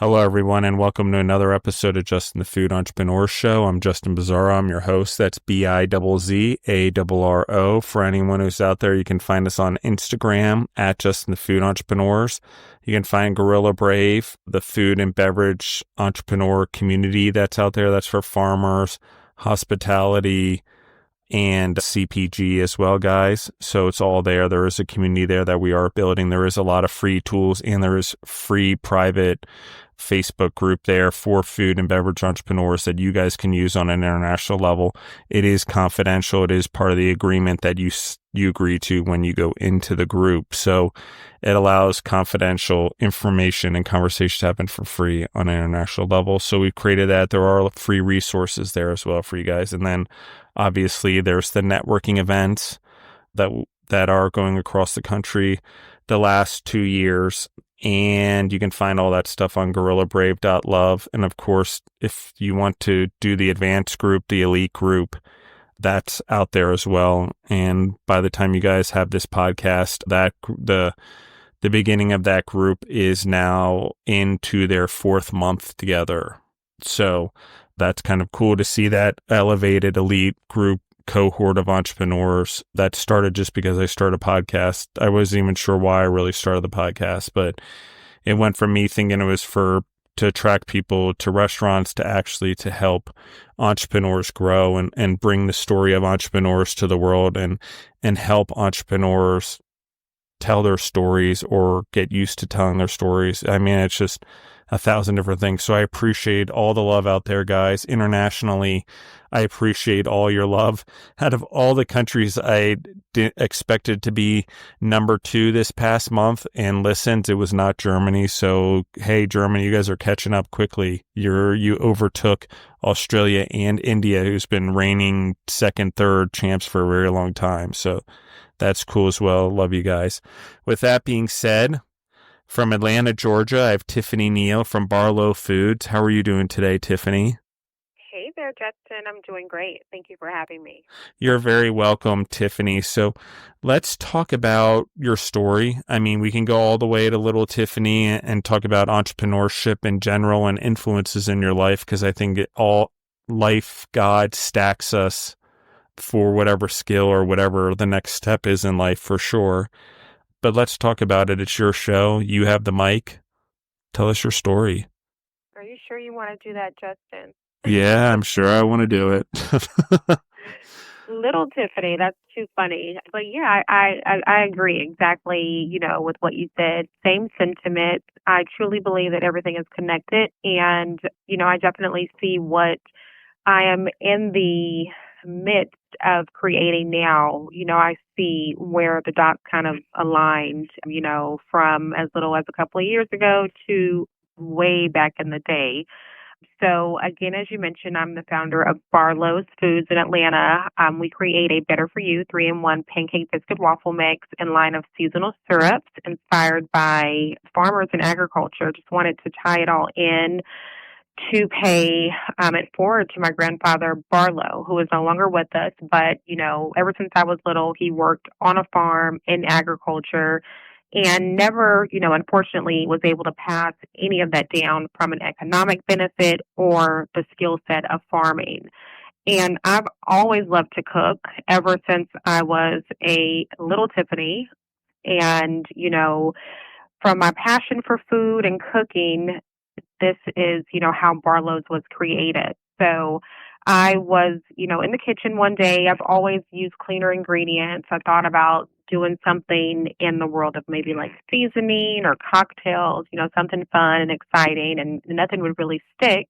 Hello, everyone, and welcome to another episode of Justin the Food Entrepreneur Show. I'm Justin Bizzarro. I'm your host. That's Bizzarro. For anyone who's out there, you can find us on Instagram at Justin the Food Entrepreneurs. You can find Gorilla Brave, the food and beverage entrepreneur community that's out there. That's for farmers, hospitality, and CPG as well, guys. So it's all there. There is a community there that we are building. There is a lot of free tools, and there is free private Facebook group there for food and beverage entrepreneurs that you guys can use on an international level. It is confidential. It is part of the agreement that you agree to when you go into the group. So it allows confidential information and conversation to happen for free on an international level. So we've created that. There are free resources there as well for you guys. And then obviously there's the networking events that are going across the country the last 2 years. And you can find all that stuff on gorillabrave.love. And of course, if you want to do the advanced group, the elite group, that's out there as well. And by the time you guys have this podcast, that the beginning of that group is now into their 4th month together. So that's kind of cool to see that elevated elite group cohort of entrepreneurs that started just because I started a podcast. I wasn't even sure why I really started the podcast, but it went from me thinking it was to attract people to restaurants to actually to help entrepreneurs grow and bring the story of entrepreneurs to the world and help entrepreneurs tell their stories or get used to telling their stories. I mean, it's just 1,000 different things. So I appreciate all the love out there, guys. Internationally, I appreciate all your love. Out of all the countries I expected to be number 2 this past month and listened, it was not Germany. So, hey, Germany, you guys are catching up quickly. You overtook Australia and India, who's been reigning 2nd, 3rd champs for a very long time. So that's cool as well. Love you guys. With that being said, from Atlanta, Georgia, I have Tiffani Neal from Barlow Foods. How are you doing today, Tiffani? Hey there, Justin. I'm doing great. Thank you for having me. You're very welcome, Tiffani. So let's talk about your story. I mean, we can go all the way to little Tiffani and talk about entrepreneurship in general and influences in your life, because I think all life, God stacks us for whatever skill or whatever the next step is in life for sure. But let's talk about it. It's your show. You have the mic. Tell us your story. Are you sure you want to do that, Justin? Yeah, I'm sure I want to do it. Little Tiffani, that's too funny. But yeah, I agree exactly, with what you said. Same sentiment. I truly believe that everything is connected. And, I definitely see what I am in the midst of creating now. I see where the dots kind of aligned, from as little as a couple of years ago to way back in the day. So again, as you mentioned, I'm the founder of Barlow's Foods in Atlanta. We create a better for you 3-in-1 pancake biscuit waffle mix and line of seasonal syrups inspired by farmers and agriculture. Just wanted to tie it all in to pay it forward to my grandfather, Barlow, who is no longer with us. But, ever since I was little, he worked on a farm in agriculture and never, unfortunately was able to pass any of that down from an economic benefit or the skill set of farming. And I've always loved to cook ever since I was a little Tiffani. And, from my passion for food and cooking, this is, how Barlow's was created. So I was, in the kitchen one day. I've always used cleaner ingredients. I thought about doing something in the world of maybe like seasoning or cocktails, something fun and exciting, and nothing would really stick.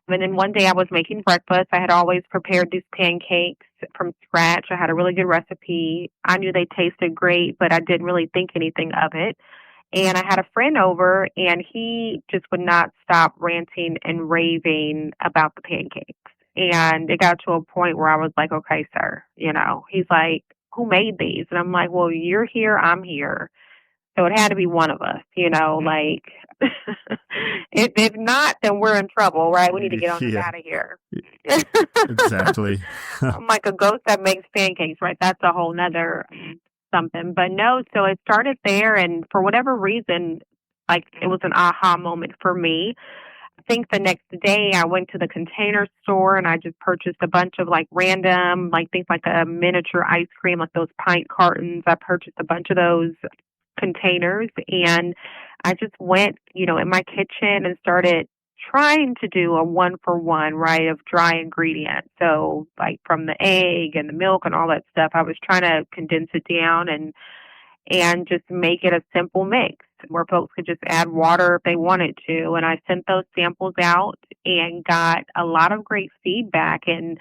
And then one day I was making breakfast. I had always prepared these pancakes from scratch. I had a really good recipe. I knew they tasted great, but I didn't really think anything of it. And I had a friend over, and he just would not stop ranting and raving about the pancakes. And it got to a point where I was like, okay, sir, he's like, who made these? And I'm like, well, you're here, I'm here. So it had to be one of us, like, if not, then we're in trouble, right? We need to get on out of here. Exactly. I'm like a ghost that makes pancakes, right? That's a whole nother something. But no, so it started there. And for whatever reason, like it was an aha moment for me. I think the next day I went to the container store and I just purchased a bunch of like random, like things like a miniature ice cream, like those pint cartons. I purchased a bunch of those containers and I just went, in my kitchen and started trying to do a one for one, right, of dry ingredients. So like from the egg and the milk and all that stuff, I was trying to condense it down and just make it a simple mix where folks could just add water if they wanted to. And I sent those samples out and got a lot of great feedback. And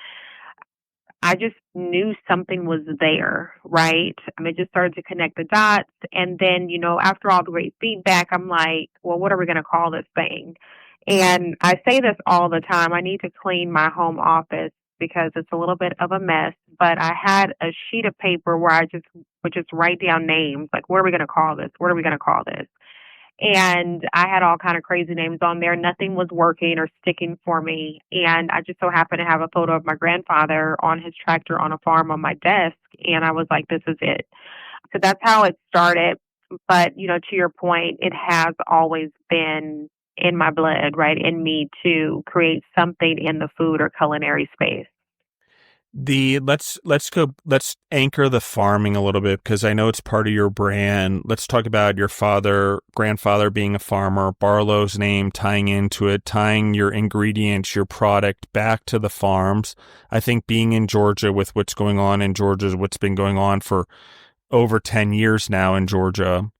I just knew something was there, right? I mean, just started to connect the dots. And then, after all the great feedback, I'm like, well, what are we going to call this thing? And I say this all the time. I need to clean my home office because it's a little bit of a mess. But I had a sheet of paper where I just would just write down names, like, what are we going to call this? What are we going to call this? And I had all kind of crazy names on there. Nothing was working or sticking for me. And I just so happened to have a photo of my grandfather on his tractor on a farm on my desk. And I was like, this is it. So that's how it started. But, to your point, it has always been in my blood, right? In me to create something in the food or culinary space. Let's anchor the farming a little bit because I know it's part of your brand. Let's talk about your grandfather being a farmer, Barlow's name tying into it, tying your ingredients, your product back to the farms. I think being in Georgia with what's going on in Georgia, what's been going on for over 10 years now in Georgia,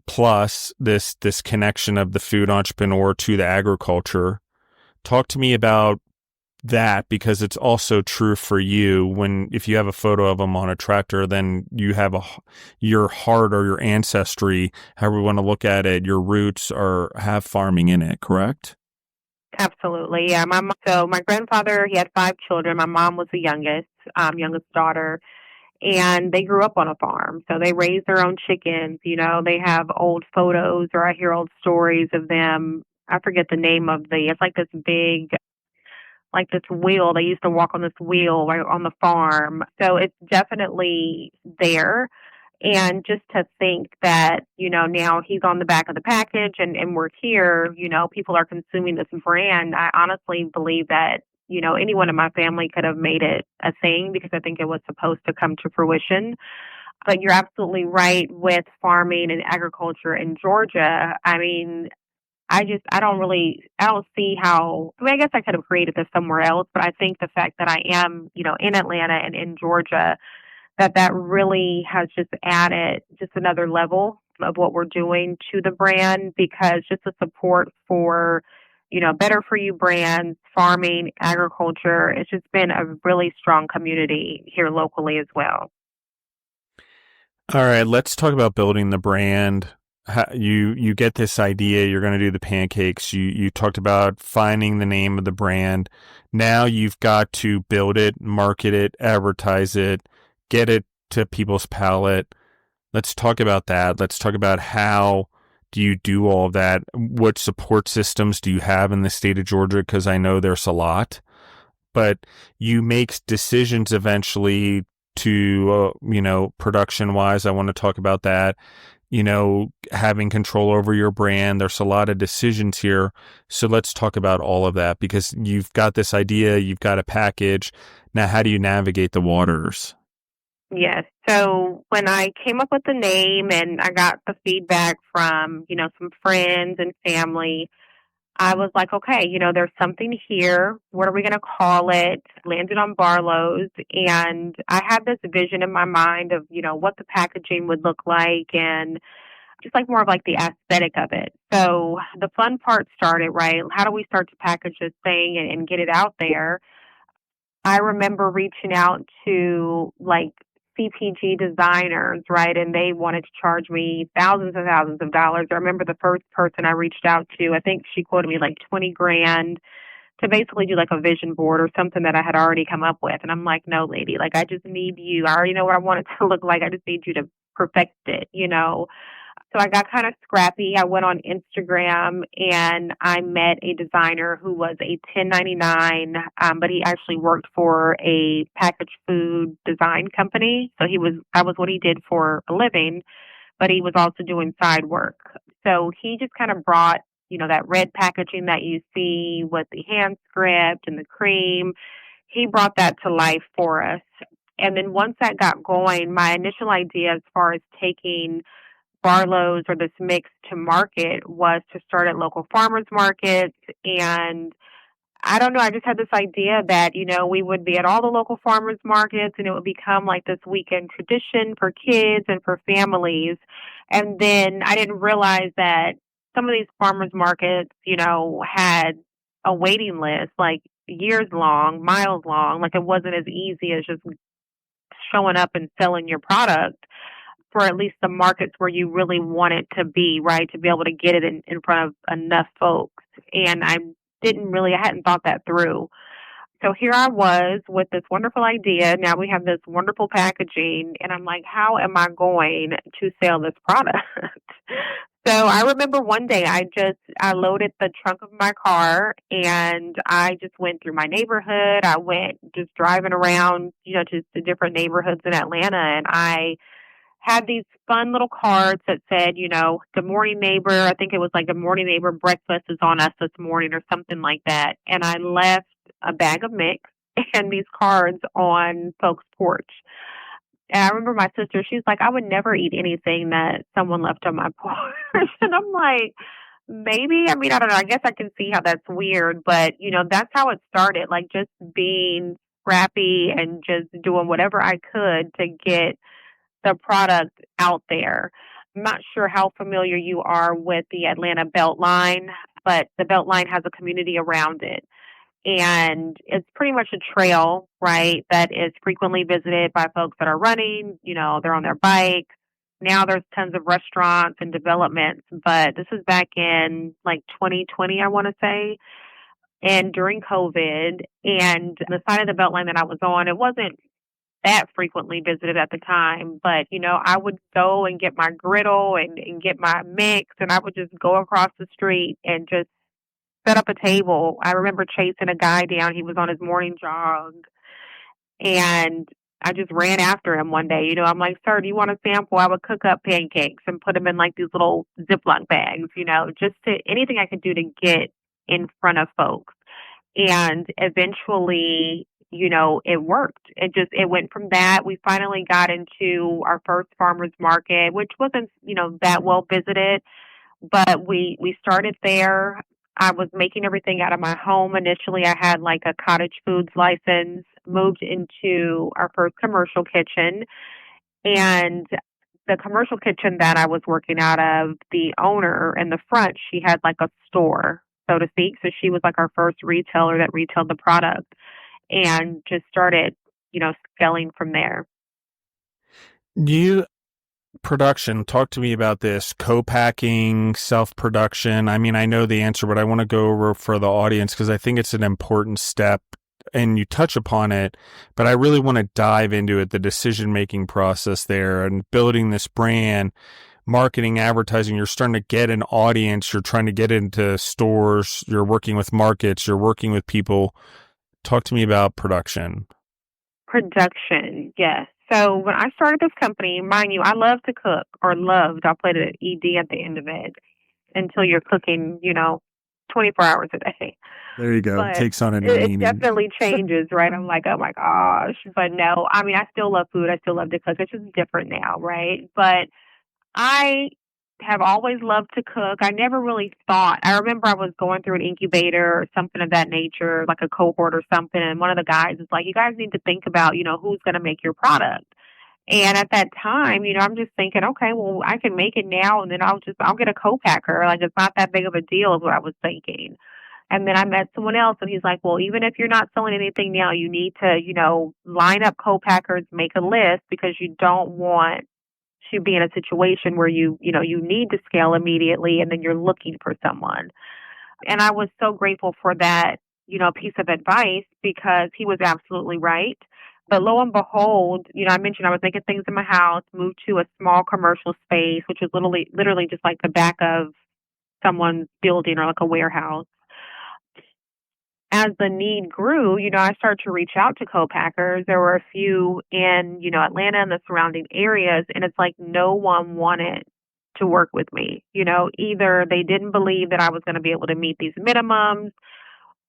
plus this connection of the food entrepreneur to the agriculture. Talk to me about that because it's also true for you. If you have a photo of them on a tractor, then you have your heart or your ancestry, however you want to look at it, your roots have farming in it, correct? Absolutely. Yeah. So my grandfather, he had 5 children. My mom was the youngest daughter, and they grew up on a farm. So they raised their own chickens. They have old photos or I hear old stories of them. I forget the name of it's like this big, like this wheel. They used to walk on this wheel right on the farm. So it's definitely there. And just to think that, now he's on the back of the package and we're here, people are consuming this brand. I honestly believe that, anyone in my family could have made it a thing because I think it was supposed to come to fruition. But you're absolutely right with farming and agriculture in Georgia. I mean, I don't see how, I guess I could have created this somewhere else, but I think the fact that I am, in Atlanta and in Georgia, that really has just added just another level of what we're doing to the brand because just the support for, better for you brands, farming, agriculture, it's just been a really strong community here locally as well. All right, let's talk about building the brand. You get this idea, you're going to do the pancakes. You talked about finding the name of the brand. Now you've got to build it, market it, advertise it, get it to people's palate. Let's talk about that. Let's talk about how do you do all of that? What support systems do you have in the state of Georgia? Because I know there's a lot, but you make decisions eventually to, production wise. I want to talk about that. Having control over your brand. There's a lot of decisions here. So let's talk about all of that because you've got this idea, you've got a package. Now, how do you navigate the waters? Yes. So when I came up with the name and I got the feedback from, some friends and family, I was like, okay, there's something here. What are we going to call it? Landed on Barlow's. And I had this vision in my mind of, what the packaging would look like and just like more of like the aesthetic of it. So the fun part started, right? How do we start to package this thing and get it out there? I remember reaching out to like CPG designers, right? And they wanted to charge me thousands and thousands of dollars. I remember the first person I reached out to, I think she quoted me like 20 grand to basically do like a vision board or something that I had already come up with. And I'm like, no, lady, like I just need you. I already know what I want it to look like. I just need you to perfect it. So I got kind of scrappy. I went on Instagram and I met a designer who was a 1099, but he actually worked for a packaged food design company. So that was what he did for a living, but he was also doing side work. So he just kind of brought, that red packaging that you see with the hand script and the cream. He brought that to life for us. And then once that got going, my initial idea as far as taking Barlow's or this mix to market was to start at local farmers markets. And I don't know, I just had this idea that, we would be at all the local farmers markets and it would become like this weekend tradition for kids and for families. And then I didn't realize that some of these farmers markets, had a waiting list, like years long, miles long. Like it wasn't as easy as just showing up and selling your product for at least the markets where you really want it to be, right? To be able to get it in front of enough folks. And I hadn't thought that through. So here I was with this wonderful idea. Now we have this wonderful packaging, and I'm like, how am I going to sell this product? So I remember one day I loaded the trunk of my car and I just went through my neighborhood. I went just driving around, to the different neighborhoods in Atlanta, and I had these fun little cards that said, good morning neighbor. I think it was like, good morning neighbor, breakfast is on us this morning or something like that. And I left a bag of mix and these cards on folks' porch. And I remember my sister, she's like, I would never eat anything that someone left on my porch. And I'm like, maybe, I mean, I don't know. I guess I can see how that's weird, but that's how it started. Like just being scrappy and just doing whatever I could to get the product out there. I'm not sure how familiar you are with the Atlanta Beltline, but the Beltline has a community around it. And it's pretty much a trail, right, that is frequently visited by folks that are running, they're on their bikes. Now there's tons of restaurants and developments, but this is back in like 2020, I want to say, and during COVID. And the side of the Beltline that I was on, it wasn't that frequently visited at the time, but I would go and get my griddle and get my mix, and I would just go across the street and just set up a table. I remember chasing a guy down. He was on his morning jog, and I just ran after him one day. I'm like, sir, do you want a sample? I would cook up pancakes and put them in like these little Ziploc bags, just to anything I could do to get in front of folks. And eventually, it worked. It went from that. We finally got into our first farmers market, which wasn't, that well visited, but we started there. I was making everything out of my home. Initially, I had like a cottage foods license, moved into our first commercial kitchen. And the commercial kitchen that I was working out of, the owner in the front, she had like a store, so to speak. So she was like our first retailer that retailed the product and just started, scaling from there. Production, talk to me about this, co-packing, self-production. I mean, I know the answer, but I want to go over for the audience because I think it's an important step and you touch upon it, but I really want to dive into it, the decision-making process there and building this brand, marketing, advertising. You're starting to get an audience. You're trying to get into stores. You're working with markets. You're working with people. Talk to me about production. Production, yes. So when I started this company, mind you, I love to cook, or loved. I'll put an ED at the end of it until you're cooking, 24 hours a day. There you go. But takes on a new it meaning. definitely changes, right? I'm like, oh my gosh. But no, I mean, I still love food. I still love to cook. It's just different now, right? But I have always loved to cook. I never really thought. I remember I was going through an incubator or something of that nature, like a cohort or something, and one of the guys was like, you guys need to think about, who's going to make your product. And at that time, I'm just thinking, okay, well, I can make it now, and then I'll get a co-packer. Like, it's not that big of a deal is what I was thinking. And then I met someone else, and he's like, well, even if you're not selling anything now, you need to, line up co-packers, make a list, because you don't want to be in a situation where you need to scale immediately and then you're looking for someone. And I was so grateful for that, piece of advice, because he was absolutely right. But lo and behold, I mentioned I was making things in my house, moved to a small commercial space, which was literally just like the back of someone's building or like a warehouse. As the need grew, I started to reach out to co-packers. There were a few in, Atlanta and the surrounding areas, and it's like no one wanted to work with me. Either they didn't believe that I was going to be able to meet these minimums,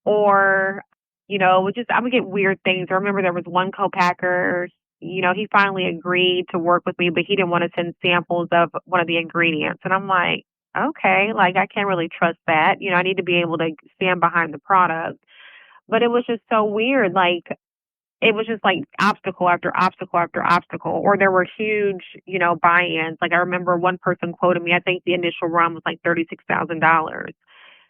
or, it was just, I would get weird things. I remember there was one co-packer, he finally agreed to work with me, but he didn't want to send samples of one of the ingredients. And I'm like, okay, like I can't really trust that. I need to be able to stand behind the product. But it was just so weird. Like, it was just like obstacle after obstacle after obstacle, or there were huge, buy-ins. Like I remember one person quoted me, I think the initial run was like $36,000.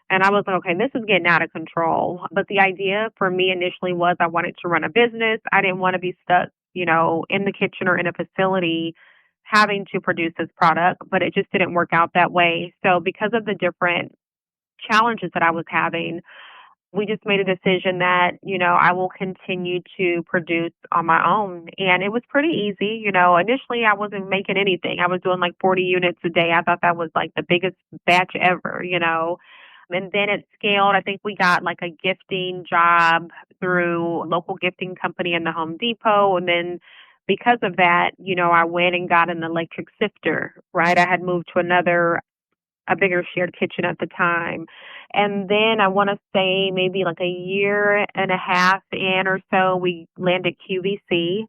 And I was like, okay, this is getting out of control. But the idea for me initially was I wanted to run a business. I didn't want to be stuck, in the kitchen or in a facility having to produce this product, but it just didn't work out that way. So because of the different challenges that I was having, we just made a decision that, I will continue to produce on my own. And it was pretty easy. Initially I wasn't making anything. I was doing like 40 units a day. I thought that was like the biggest batch ever. And then it scaled. I think we got like a gifting job through a local gifting company in the Home Depot. And then because of that, I went and got an electric sifter, right? I had moved to a bigger shared kitchen at the time. And then I want to say maybe like a year and a half in or so, we landed QVC.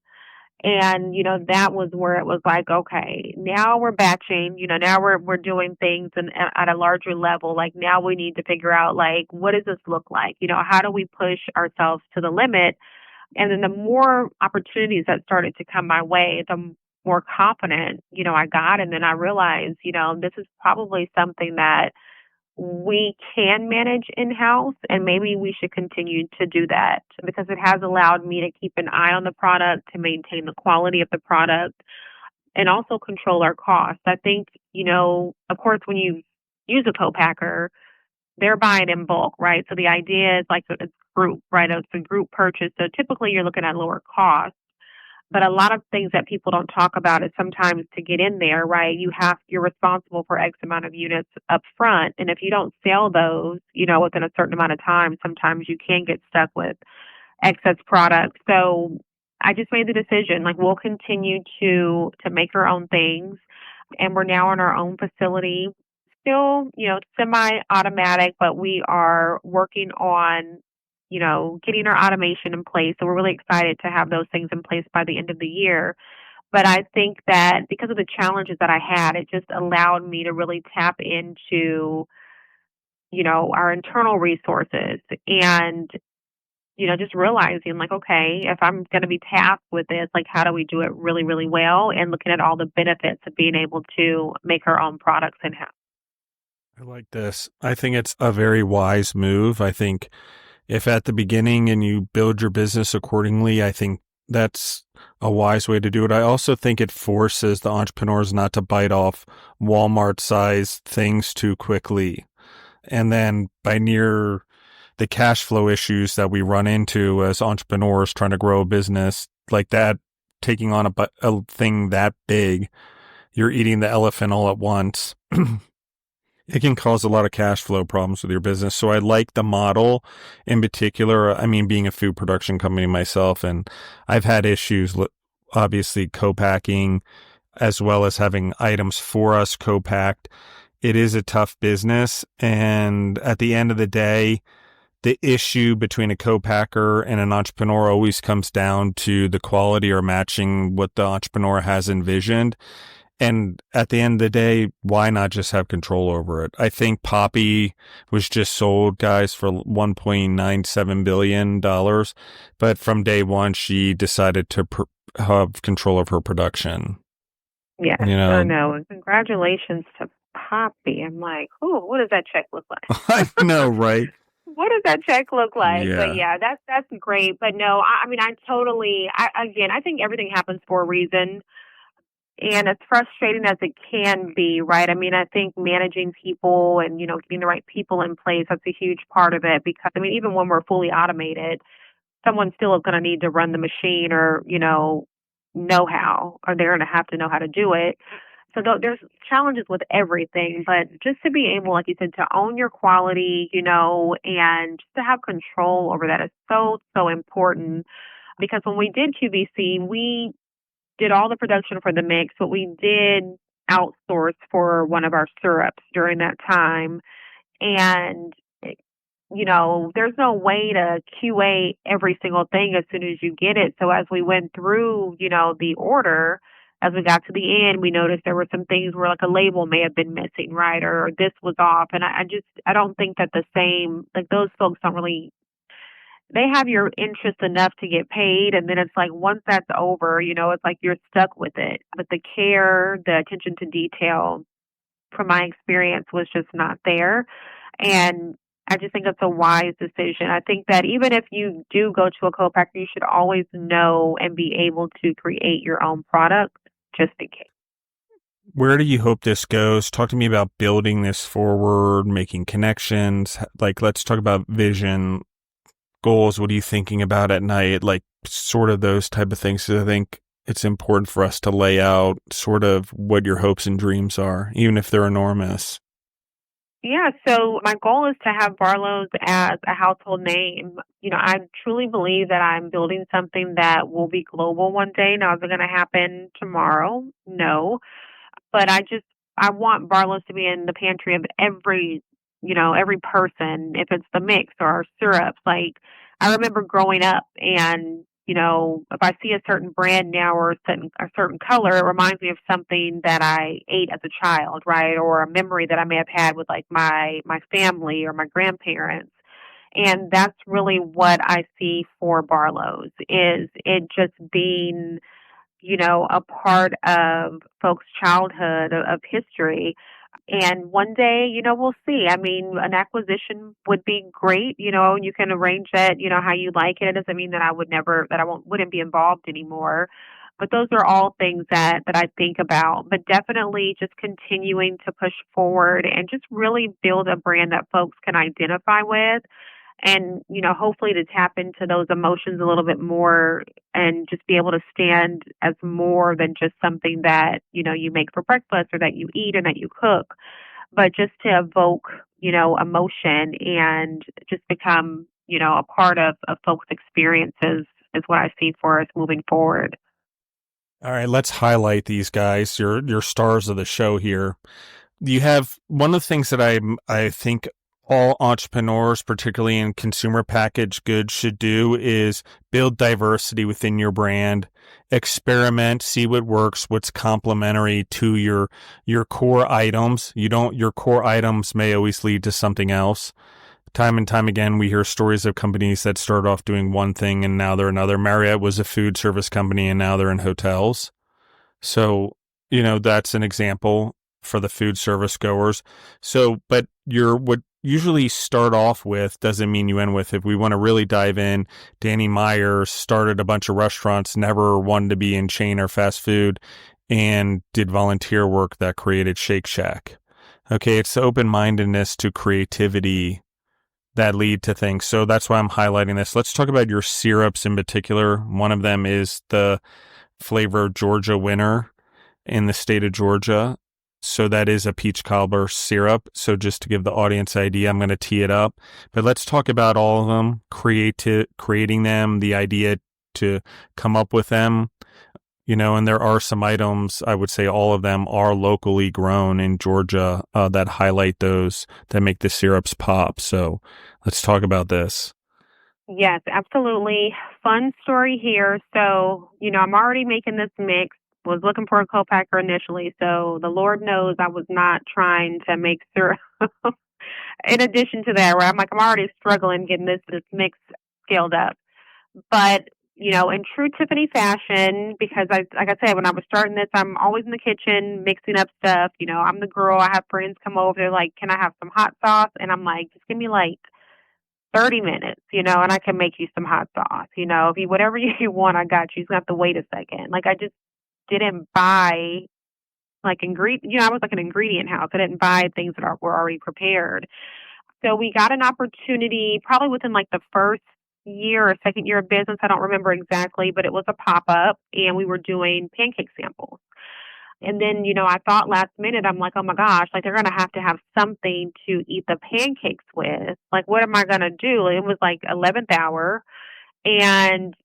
And, that was where it was like, okay, now we're batching, now we're doing things at a larger level. Like now we need to figure out like, what does this look like? How do we push ourselves to the limit? And then the more opportunities that started to come my way, the more confident, I got. And then I realized, this is probably something that we can manage in-house, and maybe we should continue to do that because it has allowed me to keep an eye on the product, to maintain the quality of the product, and also control our costs. I think, of course, when you use a co-packer, they're buying in bulk, right? So the idea is like it's group, right? It's a group purchase. So typically you're looking at lower costs. But a lot of things that people don't talk about is sometimes to get in there, right? You're responsible for X amount of units up front. And if you don't sell those, within a certain amount of time, sometimes you can get stuck with excess product. So I just made the decision, like we'll continue to make our own things. And we're now in our own facility, still, semi-automatic, but we are working on getting our automation in place. So we're really excited to have those things in place by the end of the year. But I think that because of the challenges that I had, it just allowed me to really tap into, our internal resources and, just realizing like, okay, if I'm going to be tasked with this, like how do we do it really, really well? And looking at all the benefits of being able to make our own products in-house. I like this. I think it's a very wise move. I think if at the beginning and you build your business accordingly, I think that's a wise way to do it. I also think it forces the entrepreneurs not to bite off Walmart-sized things too quickly. And then by near the cash flow issues that we run into as entrepreneurs trying to grow a business like that, taking on a thing that big, you're eating the elephant all at once. It can cause a lot of cash flow problems with your business. So I like the model in particular. I mean, being a food production company myself, and I've had issues, obviously, co-packing as well as having items for us co-packed. It is a tough business. And at the end of the day, the issue between a co-packer and an entrepreneur always comes down to the quality or matching what the entrepreneur has envisioned. And at the end of the day, why not just have control over it? I think Poppy was just sold, guys, for $1.97 billion. But from day one, she decided to have control of her production. Yes, I know. And congratulations to Poppy. I'm like, oh, what does that check look like? I know, right? What does that check look like? Yeah. But yeah, that's great. But no, I mean, I think everything happens for a reason. And as frustrating as it can be, right? I mean, I think managing people and, getting the right people in place, that's a huge part of it because, I mean, even when we're fully automated, someone still is going to need to run the machine or, know how, or they're going to have to know how to do it. So there's challenges with everything, but just to be able, like you said, to own your quality, and just to have control over that is so, so important. Because when we did QVC, we did all the production for the mix, but we did outsource for one of our syrups during that time. And, there's no way to QA every single thing as soon as you get it. So as we went through, the order, as we got to the end, we noticed there were some things where like a label may have been missing, right? Or this was off. And I don't think that the same, like those folks don't really, they have your interest enough to get paid. And then it's like, once that's over, it's like you're stuck with it. But the care, the attention to detail, from my experience, was just not there. And I just think it's a wise decision. I think that even if you do go to a co-packer, you should always know and be able to create your own product just in case. Where do you hope this goes? Talk to me about building this forward, making connections. Like, let's talk about vision, goals. What are you thinking about at night? Like, sort of those type of things. So I think it's important for us to lay out sort of what your hopes and dreams are, even if they're enormous. Yeah, so my goal is to have Barlow's as a household name. I truly believe that I'm building something that will be global one day. Now, is it going to happen tomorrow? No. But I want Barlow's to be in the pantry of every person, if it's the mix or our syrups. Like, I remember growing up and, if I see a certain brand now or a certain color, it reminds me of something that I ate as a child, right? Or a memory that I may have had with like my family or my grandparents. And that's really what I see for Barlow's, is it just being a part of folks' childhood, of history. And one day, we'll see. I mean, an acquisition would be great. You can arrange that, how you like it. It doesn't mean that wouldn't be involved anymore. But those are all things that I think about. But definitely just continuing to push forward and just really build a brand that folks can identify with, and hopefully to tap into those emotions a little bit more and just be able to stand as more than just something that you make for breakfast or that you eat and that you cook, but just to evoke emotion and just become a part of folks' experiences is what I see for us moving forward. All right, let's highlight these guys, your stars of the show here. You have one of the things that I think all entrepreneurs, particularly in consumer packaged goods, should do is build diversity within your brand, experiment, see what works, what's complementary to your core items. Your core items may always lead to something else. Time and time again, we hear stories of companies that started off doing one thing and now they're another. Marriott was a food service company and now they're in hotels. So, that's an example for the food service goers. So, but what usually start off with doesn't mean you end with. If we want to really dive in, Danny Meyer started a bunch of restaurants, never wanted to be in chain or fast food, and did volunteer work that created Shake Shack. Okay, it's the open-mindedness to creativity that lead to things. So that's why I'm highlighting this. Let's talk about your syrups in particular. One of them is the flavor Georgia winner in the state of Georgia. So that is a peach cobbler syrup. So just to give the audience an idea, I'm going to tee it up. But let's talk about all of them, creating them, the idea to come up with them. And there are some items, I would say all of them are locally grown in Georgia that highlight those, that make the syrups pop. So let's talk about this. Yes, absolutely. Fun story here. So, I'm already making this mix. Was looking for a co-packer initially. So the Lord knows I was not trying to make syrup. In addition to that, where I'm already struggling getting this mix scaled up. But, in true Tiffany fashion, because like I said, when I was starting this, I'm always in the kitchen mixing up stuff. I'm the girl. I have friends come over. They're like, can I have some hot sauce? And I'm like, just give me 30 minutes, and I can make you some hot sauce. If whatever you want, I got you. You don't have to wait a second. I just didn't buy I was like an ingredient house. I didn't buy things that were already prepared. So we got an opportunity probably within the first year or second year of business. I don't remember exactly, but it was a pop-up and we were doing pancake samples. And then, I thought last minute, I'm like, oh my gosh, they're going to have something to eat the pancakes with. What am I going to do? It was 11th hour. And,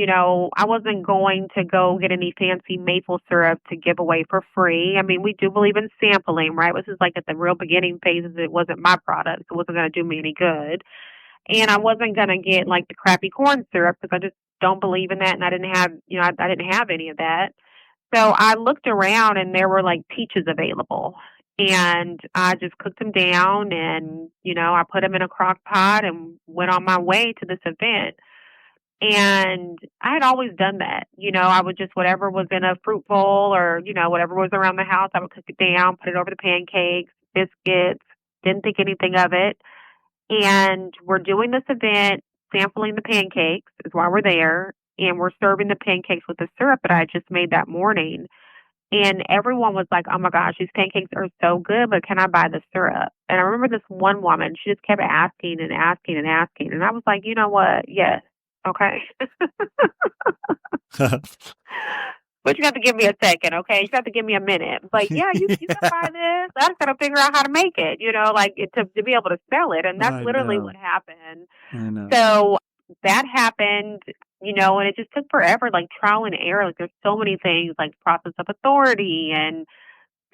I wasn't going to go get any fancy maple syrup to give away for free. I mean, we do believe in sampling, right? This is like at the real beginning phases. It wasn't my product. So it wasn't going to do me any good. And I wasn't going to get like the crappy corn syrup because I just don't believe in that. And I didn't have, I didn't have any of that. So I looked around and there were like peaches available. And I just cooked them down and, I put them in a crock pot and went on my way to this event. And I had always done that. I would just, whatever was in a fruit bowl or, whatever was around the house, I would cook it down, put it over the pancakes, biscuits, didn't think anything of it. And we're doing this event, sampling the pancakes is why we're there. And we're serving the pancakes with the syrup that I had just made that morning. And everyone was like, oh my gosh, these pancakes are so good, but can I buy the syrup? And I remember this one woman, she just kept asking and asking and asking. And I was like, you know what? Yes. Okay. But you have to give me a second, okay? You have to give me a minute. But yeah, you can buy this. I just got to figure out how to make it, to be able to sell it. And that's literally what happened. I know. So that happened, and it just took forever, like trial and error. Like there's so many things like process of authority and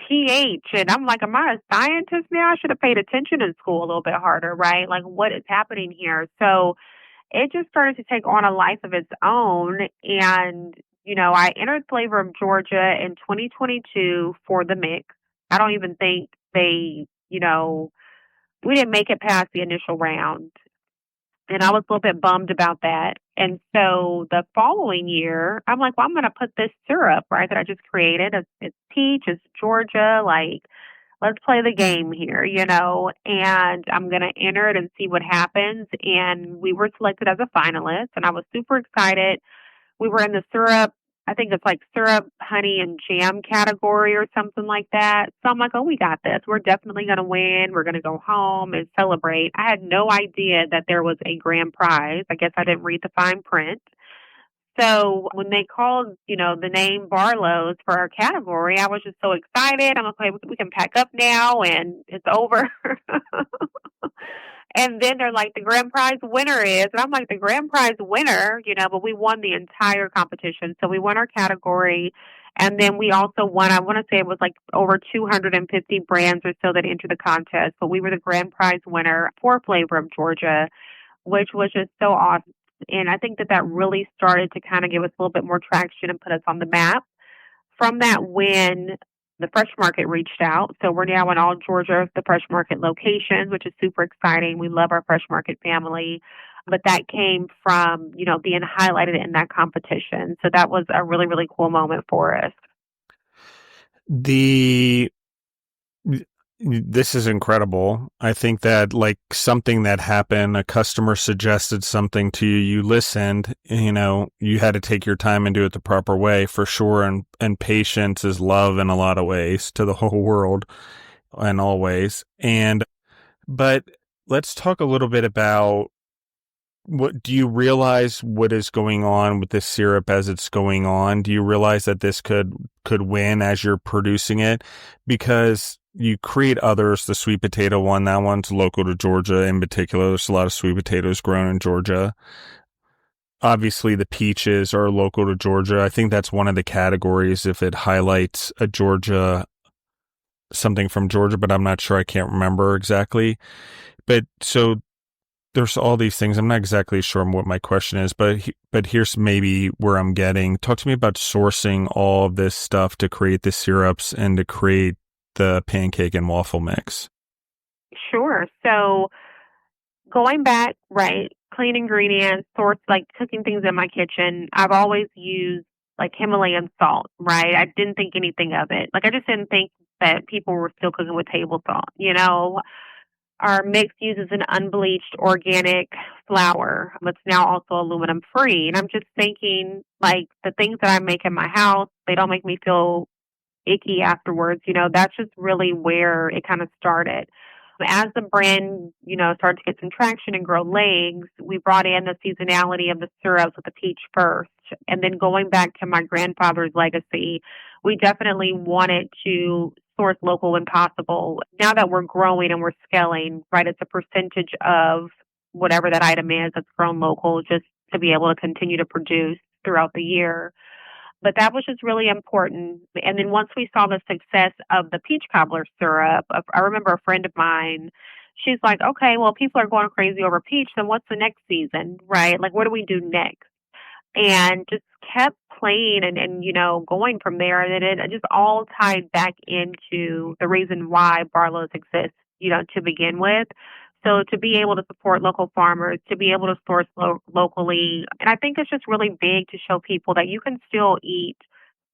pH. And I'm like, am I a scientist now? I should have paid attention in school a little bit harder, right? Like what is happening here? So it just started to take on a life of its own. And, I entered Flavor of Georgia in 2022 for the mix. I don't even think we didn't make it past the initial round. And I was a little bit bummed about that. And so the following year, I'm like, well, I'm going to put this syrup, right, that I just created. It's peach, it's Georgia, like, let's play the game here, and I'm going to enter it and see what happens. And we were selected as a finalist, and I was super excited. We were in the syrup, I think it's like syrup, honey, and jam category or something like that. So I'm like, oh, we got this. We're definitely going to win. We're going to go home and celebrate. I had no idea that there was a grand prize. I guess I didn't read the fine print. So when they called, the name Barlow's for our category, I was just so excited. I'm like, okay, we can pack up now and it's over. And then they're like, the grand prize winner is, and I'm like, the grand prize winner, but we won the entire competition. So we won our category. And then we also won, I want to say it was like over 250 brands or so that entered the contest. But we were the grand prize winner for Flavor of Georgia, which was just so awesome. And I think that really started to kind of give us a little bit more traction and put us on the map. From that win, the Fresh Market reached out. So we're now in all Georgia, the Fresh Market locations, which is super exciting. We love our Fresh Market family. But that came from, being highlighted in that competition. So that was a really, really cool moment for us. This is incredible. I think that like something that happened, a customer suggested something to you, you listened, you had to take your time and do it the proper way for sure. And patience is love in a lot of ways to the whole world and always. But let's talk a little bit about what do you realize what is going on with this syrup as it's going on? Do you realize that this could win as you're producing it? Because you create others, the sweet potato one, that one's local to Georgia in particular. There's a lot of sweet potatoes grown in Georgia. Obviously, the peaches are local to Georgia. I think that's one of the categories if it highlights a Georgia, something from Georgia, but I'm not sure. I can't remember exactly. But so there's all these things. I'm not exactly sure what my question is, but here's maybe where I'm getting. Talk to me about sourcing all of this stuff to create the syrups and to create the pancake and waffle mix. Sure. So going back, right, clean ingredients, source, like cooking things in my kitchen, I've always used like Himalayan salt, right? I didn't think anything of it. Like I just didn't think that people were still cooking with table salt, Our mix uses an unbleached organic flour, but it's now also aluminum free. And I'm just thinking, like, the things that I make in my house, they don't make me feel icky afterwards. That's just really where it kind of started. As the brand, started to get some traction and grow legs, we brought in the seasonality of the syrups with the peach first. And then going back to my grandfather's legacy, we definitely wanted to source local when possible. Now that we're growing and we're scaling, right, it's a percentage of whatever that item is that's grown local just to be able to continue to produce. throughout the year. But that was just really important. And then once we saw the success of the peach cobbler syrup, I remember a friend of mine, she's like, okay, well, people are going crazy over peach. Then what's the next season, right? Like, what do we do next? And just kept playing and going from there. And then it just all tied back into the reason why Barlow's exists, to begin with. So to be able to support local farmers, to be able to source locally, and I think it's just really big to show people that you can still eat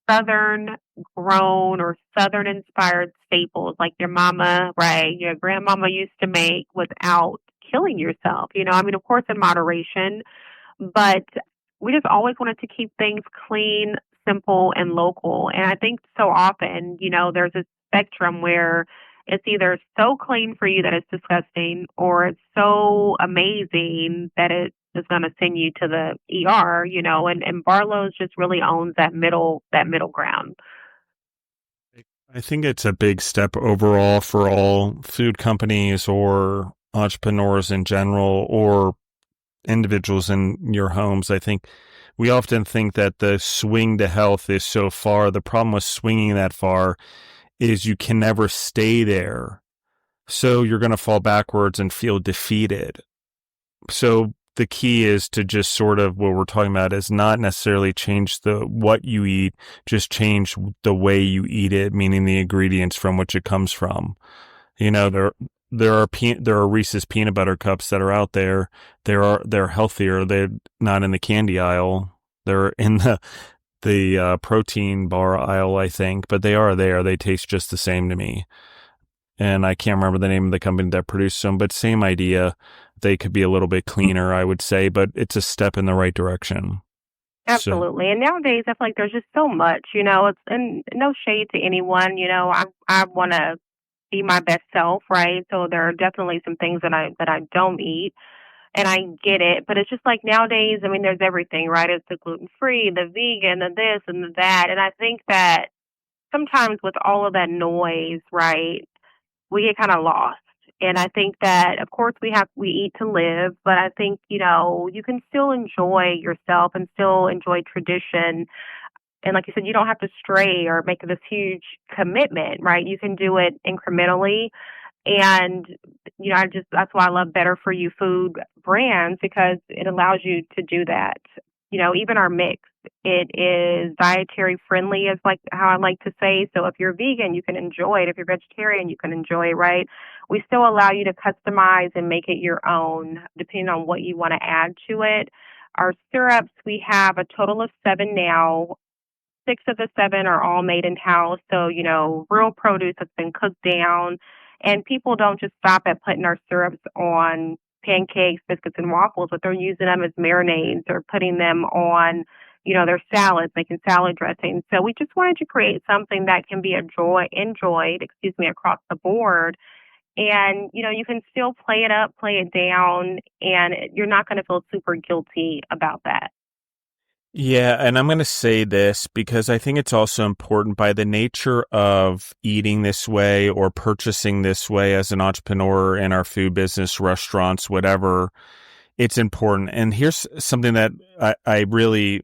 Southern grown or Southern inspired staples like your mama, right? Your grandmama used to make without killing yourself. I mean, of course, in moderation, but we just always wanted to keep things clean, simple, and local. And I think so often, there's a spectrum where it's either so clean for you that it's disgusting or it's so amazing that it is going to send you to the ER, and Barlow's just really owns that middle ground. I think it's a big step overall for all food companies or entrepreneurs in general or individuals in your homes. I think we often think that the swing to health is so far. The problem with swinging that far is you can never stay there. So you're going to fall backwards and feel defeated. So the key is to just sort of what we're talking about is not necessarily change what you eat, just change the way you eat it, meaning the ingredients from which it comes from. There are Reese's peanut butter cups that are out there. They're healthier. They're not in the candy aisle. They're in the protein bar aisle, I think, but they are there. They taste just the same to me. And I can't remember the name of the company that produced them, but same idea. They could be a little bit cleaner, I would say, but it's a step in the right direction. So, Absolutely. And nowadays, I feel like there's just so much, and no shade to anyone, I want to be my best self, right? So there are definitely some things that I don't eat, and I get it. But it's just like nowadays, I mean, there's everything, right? It's the gluten free, the vegan, the this and the that, and I think that sometimes with all of that noise, right, we get kind of lost. And I think that, of course, we eat to live, but I think you can still enjoy yourself and still enjoy tradition. And like you said, you don't have to stray or make this huge commitment, right? You can do it incrementally. And, that's why I love Better For You food brands because it allows you to do that. Even our mix, it is dietary friendly, is like how I like to say. So if you're vegan, you can enjoy it. If you're vegetarian, you can enjoy it, right? We still allow you to customize and make it your own, depending on what you want to add to it. Our syrups, we have a total of 7 now. 6 of the 7 are all made in house. So, real produce that's been cooked down. And people don't just stop at putting our syrups on pancakes, biscuits, and waffles, but they're using them as marinades or putting them on, their salads, making salad dressing. So we just wanted to create something that can be enjoyed, across the board. And, you can still play it up, play it down, and you're not going to feel super guilty about that. yeah, and I'm going to say this because I think it's also important by the nature of eating this way or purchasing this way as an entrepreneur in our food business, restaurants, whatever, it's important. And here's something that I really,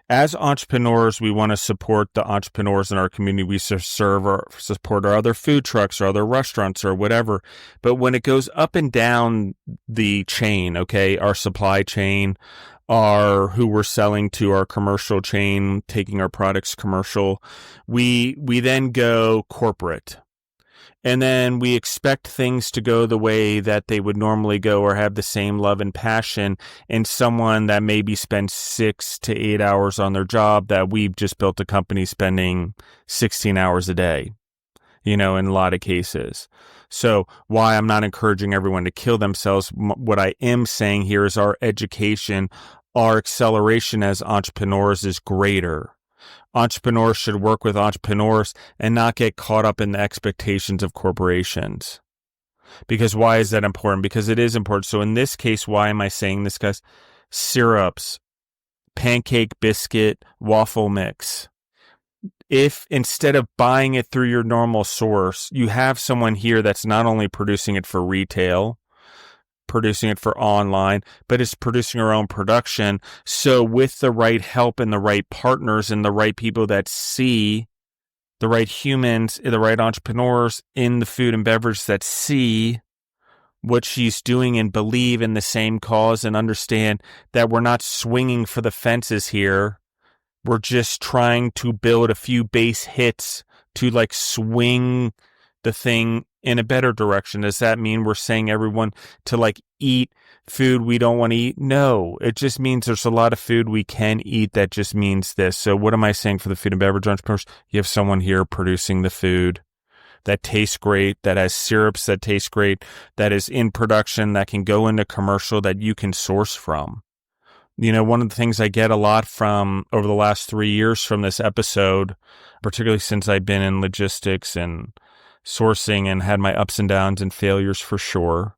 as entrepreneurs, we want to support the entrepreneurs in our community. We serve or support our other food trucks or other restaurants or whatever. But when it goes up and down the chain, okay, our supply chain, our who we're selling to, our commercial chain, taking our products commercial, we then go corporate. And then we expect things to go the way that they would normally go or have the same love and passion in someone that maybe spends 6 to 8 hours on their job that we've just built a company spending 16 hours a day, in a lot of cases. So why I'm not encouraging everyone to kill themselves, what I am saying here is our education, our acceleration as entrepreneurs is greater. Entrepreneurs should work with entrepreneurs and not get caught up in the expectations of corporations. Because why is that important? Because it is important. So in this case, why am I saying this, guys? Syrups, pancake, biscuit, waffle mix. If instead of buying it through your normal source, you have someone here that's not only producing it for retail, producing it for online, but is producing her own production. So with the right help and the right partners and the right people that see, the right humans, the right entrepreneurs in the food and beverage that see what she's doing and believe in the same cause and understand that we're not swinging for the fences here. We're just trying to build a few base hits to like swing the thing in a better direction. Does that mean we're saying everyone to like eat food we don't want to eat? No, it just means there's a lot of food we can eat that just means this. So what am I saying for the food and beverage entrepreneurs? You have someone here producing the food that tastes great, that has syrups that taste great, that is in production, that can go into commercial, that you can source from. You know, one of the things I get a lot from over the last 3 years from this episode, particularly since I've been in logistics and sourcing and had my ups and downs and failures for sure,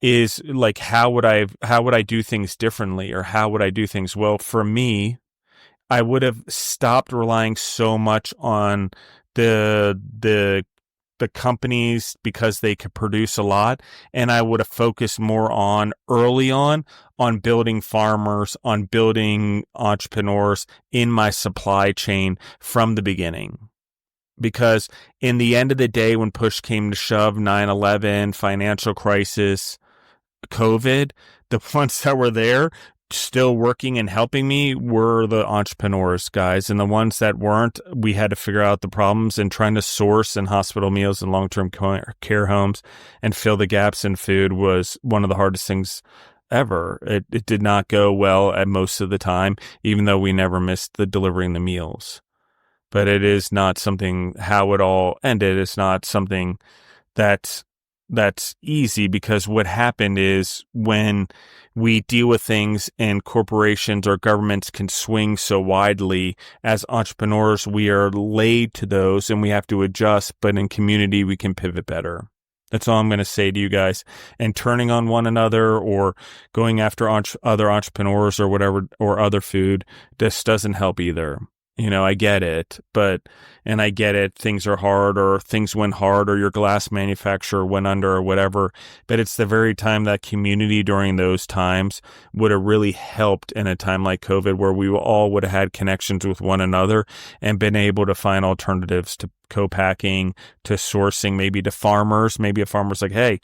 is like, how would I do things differently, or how would I do things? Well, for me, I would have stopped relying so much on the companies because they could produce a lot. And I would have focused more on early on building farmers, on building entrepreneurs in my supply chain from the beginning. Because in the end of the day, when push came to shove, 9/11, financial crisis, COVID, the ones that were there still working and helping me were the entrepreneurs, guys. And the ones that weren't, we had to figure out the problems, and trying to source in hospital meals and long-term care homes and fill the gaps in food was one of the hardest things ever. It did not go well at most of the time, even though we never missed the delivering the meals. But it is not something, how it all ended, it's not something that's easy, because what happened is when we deal with things and corporations or governments can swing so widely, as entrepreneurs, we are laid to those and we have to adjust, but in community, we can pivot better. That's all I'm going to say to you guys. And turning on one another or going after other entrepreneurs or whatever, or other food, this doesn't help either. You know, I get it, and I get it, things are hard, or things went hard, or your glass manufacturer went under, or whatever. But it's the very time that community during those times would have really helped in a time like COVID, where we all would have had connections with one another and been able to find alternatives to co-packing, to sourcing, maybe to farmers. Maybe a farmer's like, hey,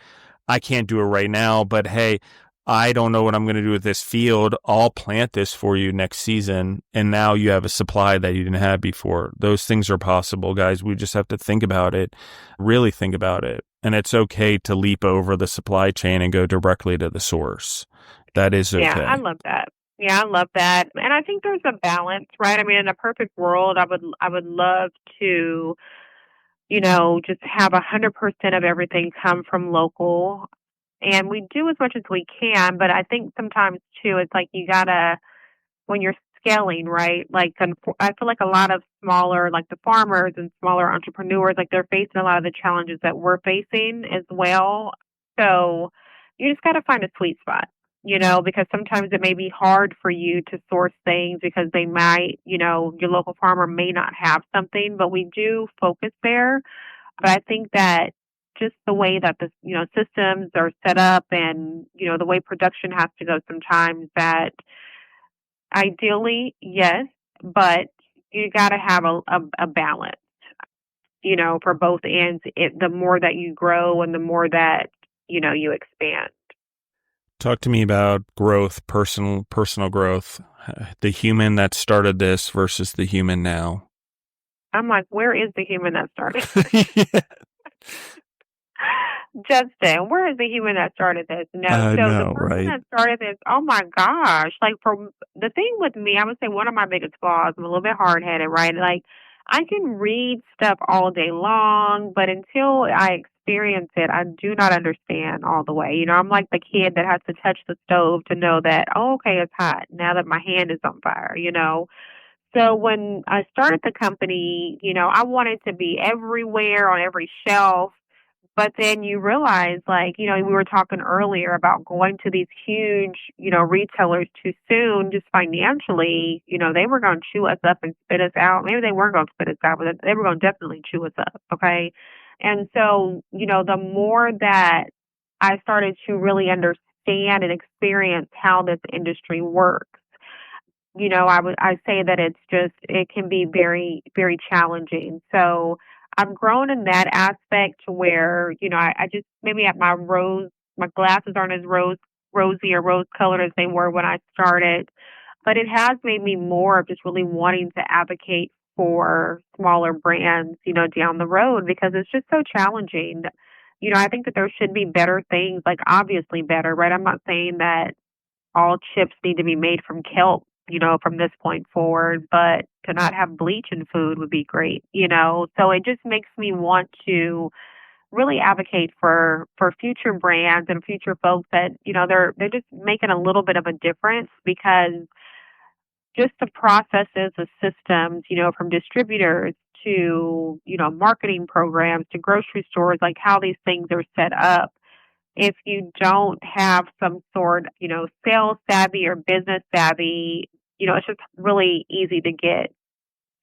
I can't do it right now, but hey, I don't know what I'm going to do with this field. I'll plant this for you next season. And now you have a supply that you didn't have before. Those things are possible, guys. We just have to think about it, really think about it. And it's okay to leap over the supply chain and go directly to the source. That is okay. Yeah, I love that. Yeah, I love that. And I think there's a balance, right? I mean, in a perfect world, I would love to, just have 100% of everything come from local. And we do as much as we can, but I think sometimes too, it's like you gotta, when you're scaling, right? Like, I feel like a lot of smaller, like the farmers and smaller entrepreneurs, like they're facing a lot of the challenges that we're facing as well. So you just gotta find a sweet spot, because sometimes it may be hard for you to source things because they might, your local farmer may not have something, but we do focus there. But I think that just the way that the systems are set up, and the way production has to go sometimes, that ideally yes, but you got to have a balance, for both ends. The more that you grow and the more that you expand. Talk to me about growth, personal growth, the human that started this versus the human now. I'm like, where is the human that started? Yeah. Justin, where is the human that started this? No, so the person that started this, oh my gosh. Like, for the thing with me, I would say one of my biggest flaws, I'm a little bit hard-headed, right? Like, I can read stuff all day long, but until I experience it, I do not understand all the way. I'm like the kid that has to touch the stove to know that, oh, okay, it's hot now that my hand is on fire. So when I started the company, I wanted to be everywhere on every shelf. But then you realize, like, we were talking earlier about going to these huge, retailers too soon, just financially, they were going to chew us up and spit us out. Maybe they weren't going to spit us out, but they were going to definitely chew us up. Okay. And so, the more that I started to really understand understand and experience how this industry works. I say that it can be very, very challenging. So I've grown in that aspect to where, I just maybe at my glasses aren't as rosy or rose colored as they were when I started, but it has made me more of just really wanting to advocate for smaller brands, down the road because it's just so challenging. I think that there should be better things, like obviously better, right? I'm not saying that all chips need to be made from kelp, from this point forward, but to not have bleach in food would be great. So it just makes me want to really advocate for future brands and future folks that, they're just making a little bit of a difference because just the processes, the systems, from distributors to, marketing programs to grocery stores, like how these things are set up, if you don't have some sort, sales savvy or business savvy, it's just really easy to get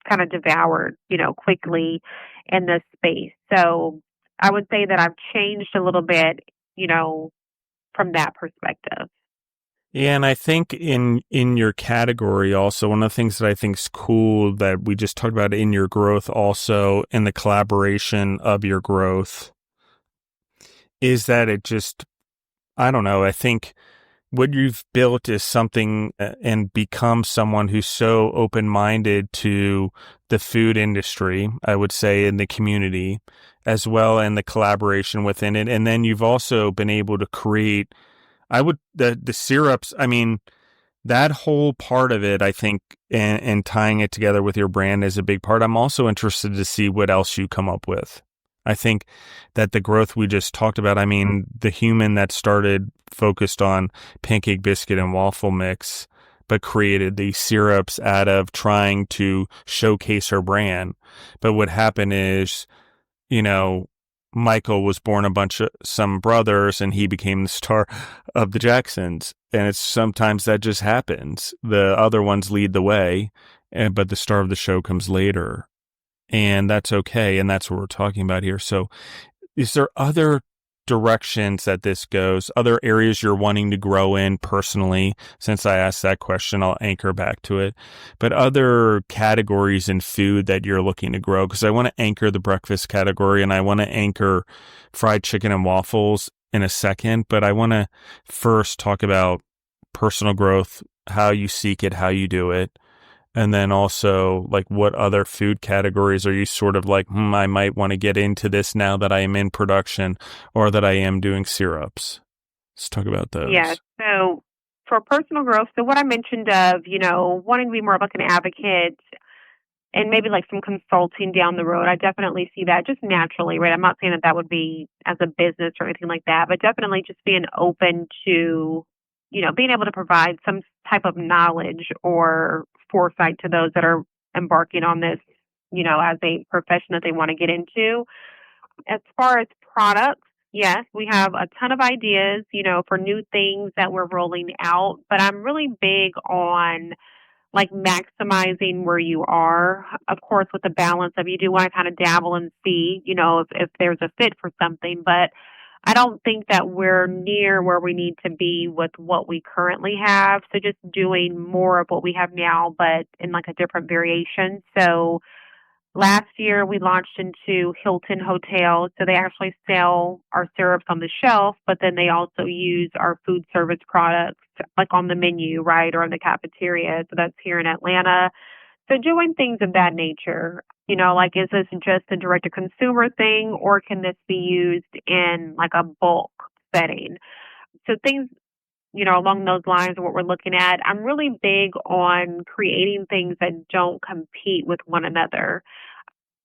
kind of devoured, quickly in this space. So I would say that I've changed a little bit, you know, from that perspective. Yeah, and I think in your category also, one of the things that I think is cool that we just talked about in your growth also in the collaboration of your growth is that it just, I don't know, I think what you've built is something and become someone who's so open-minded to the food industry, I would say, in the community, as well, and the collaboration within it. And then you've also been able to create, the syrups, I mean, that whole part of it, I think, and tying it together with your brand is a big part. I'm also interested to see what else you come up with. I think that the growth we just talked about, I mean, the human that started focused on pancake, biscuit, and waffle mix, but created these syrups out of trying to showcase her brand. But what happened is, you know, Michael was born a bunch of some brothers and he became the star of the Jacksons. And it's sometimes that just happens. The other ones lead the way, but the star of the show comes later. And that's okay. And that's what we're talking about here. So is there other directions that this goes, other areas you're wanting to grow in personally? Since I asked that question, I'll anchor back to it. But other categories in food that you're looking to grow, because I want to anchor the breakfast category and I want to anchor fried chicken and waffles in a second. But I want to first talk about personal growth, how you seek it, how you do it. And then also, like, what other food categories are you sort of like, I might want to get into this now that I am in production or that I am doing syrups? Let's talk about Yeah. those. So for personal growth, so what I mentioned of, wanting to be more of like an advocate and maybe like some consulting down the road, I definitely see that just naturally, right? I'm not saying that that would be as a business or anything like that, but definitely just being open to, being able to provide some type of knowledge or foresight to those that are embarking on this, as a profession that they want to get into. As far as products, yes, we have a ton of ideas, for new things that we're rolling out, but I'm really big on like maximizing where you are, of course, with the balance of you do want to kind of dabble and see, if there's a fit for something. But I don't think that we're near where we need to be with what we currently have. So just doing more of what we have now, but in like a different variation. So last year, we launched into Hilton Hotels. So they actually sell our syrups on the shelf, but then they also use our food service products like on the menu, right, or in the cafeteria. So that's here in Atlanta. So doing things of that nature, like is this just a direct to consumer thing or can this be used in like a bulk setting? So things, along those lines of what we're looking at. I'm really big on creating things that don't compete with one another.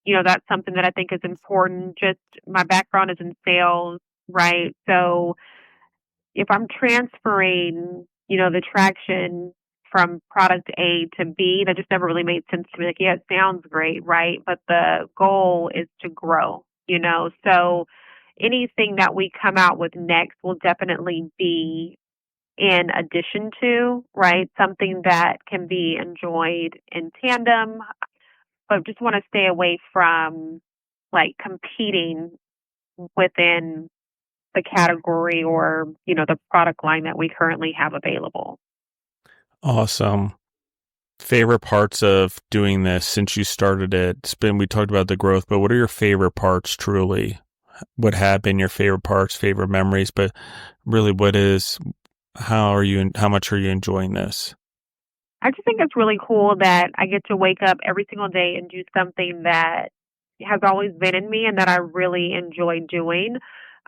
That's something that I think is important. Just my background is in sales, right? So if I'm transferring, the traction from product A to B, that just never really made sense to me. Like, yeah, it sounds great, right? But the goal is to grow, So anything that we come out with next will definitely be in addition to, right? Something that can be enjoyed in tandem, but just want to stay away from like competing within the category or, the product line that we currently have available. Awesome. Favorite parts of doing this since you started it? We talked about the growth, but what are your favorite parts truly? What have been your favorite parts, favorite memories, but really how much are you enjoying this? I just think it's really cool that I get to wake up every single day and do something that has always been in me and that I really enjoy doing.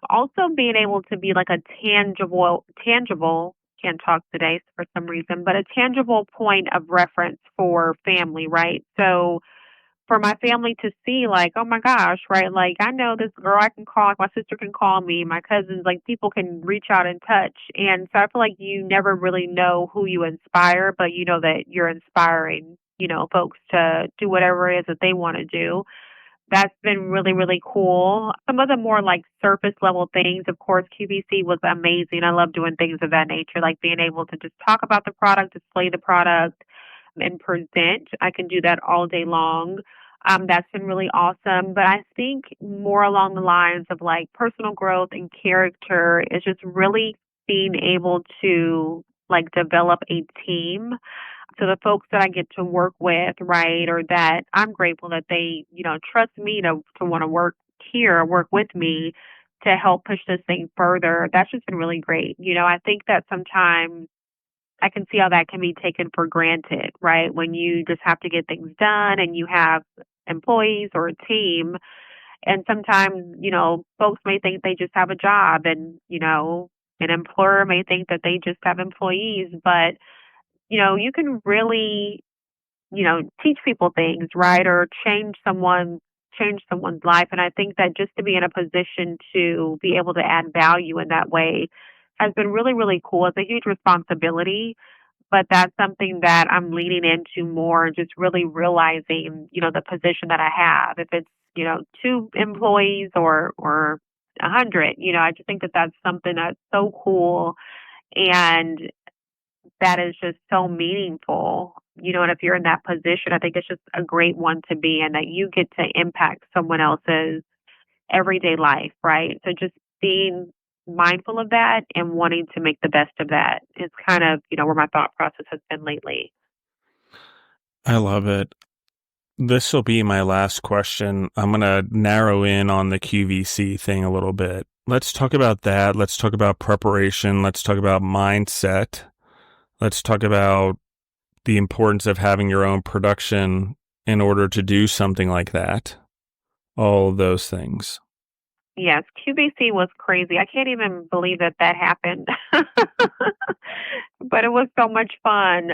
Also being able to be like a tangible, can't talk today for some reason, but a tangible point of reference for family, right? So for my family to see, like, oh my gosh, right? Like, I know this girl I can call, like, my sister can call me, my cousins, like, people can reach out and touch. And so I feel like you never really know who you inspire, but you know that you're inspiring, folks to do whatever it is that they want to do. That's been really, really cool. Some of the more like surface level things, of course, QVC was amazing. I love doing things of that nature, like being able to just talk about the product, display the product, and present. I can do that all day long. That's been really awesome. But I think more along the lines of like personal growth and character is just really being able to like develop a team. So the folks that I get to work with, right, or that I'm grateful that they, trust me to want to work here, work with me to help push this thing further. That's just been really great. I think that sometimes I can see how that can be taken for granted, right? When you just have to get things done and you have employees or a team. And sometimes, folks may think they just have a job and, an employer may think that they just have employees, but you can really, teach people things, right? Or change someone's life. And I think that just to be in a position to be able to add value in that way has been really, really cool. It's a huge responsibility, but that's something that I'm leaning into more, just really realizing, the position that I have. If it's, two employees or 100, I just think that that's something that's so cool. And that is just so meaningful. And if you're in that position, I think it's just a great one to be in, that you get to impact someone else's everyday life, right? So just being mindful of that and wanting to make the best of that is kind of, where my thought process has been lately. I love it. This will be my last question. I'm going to narrow in on the QVC thing a little bit. Let's talk about that. Let's talk about preparation. Let's talk about mindset. Let's talk about the importance of having your own production in order to do something like that. All of those things. Yes, QVC was crazy. I can't even believe that happened. But it was so much fun.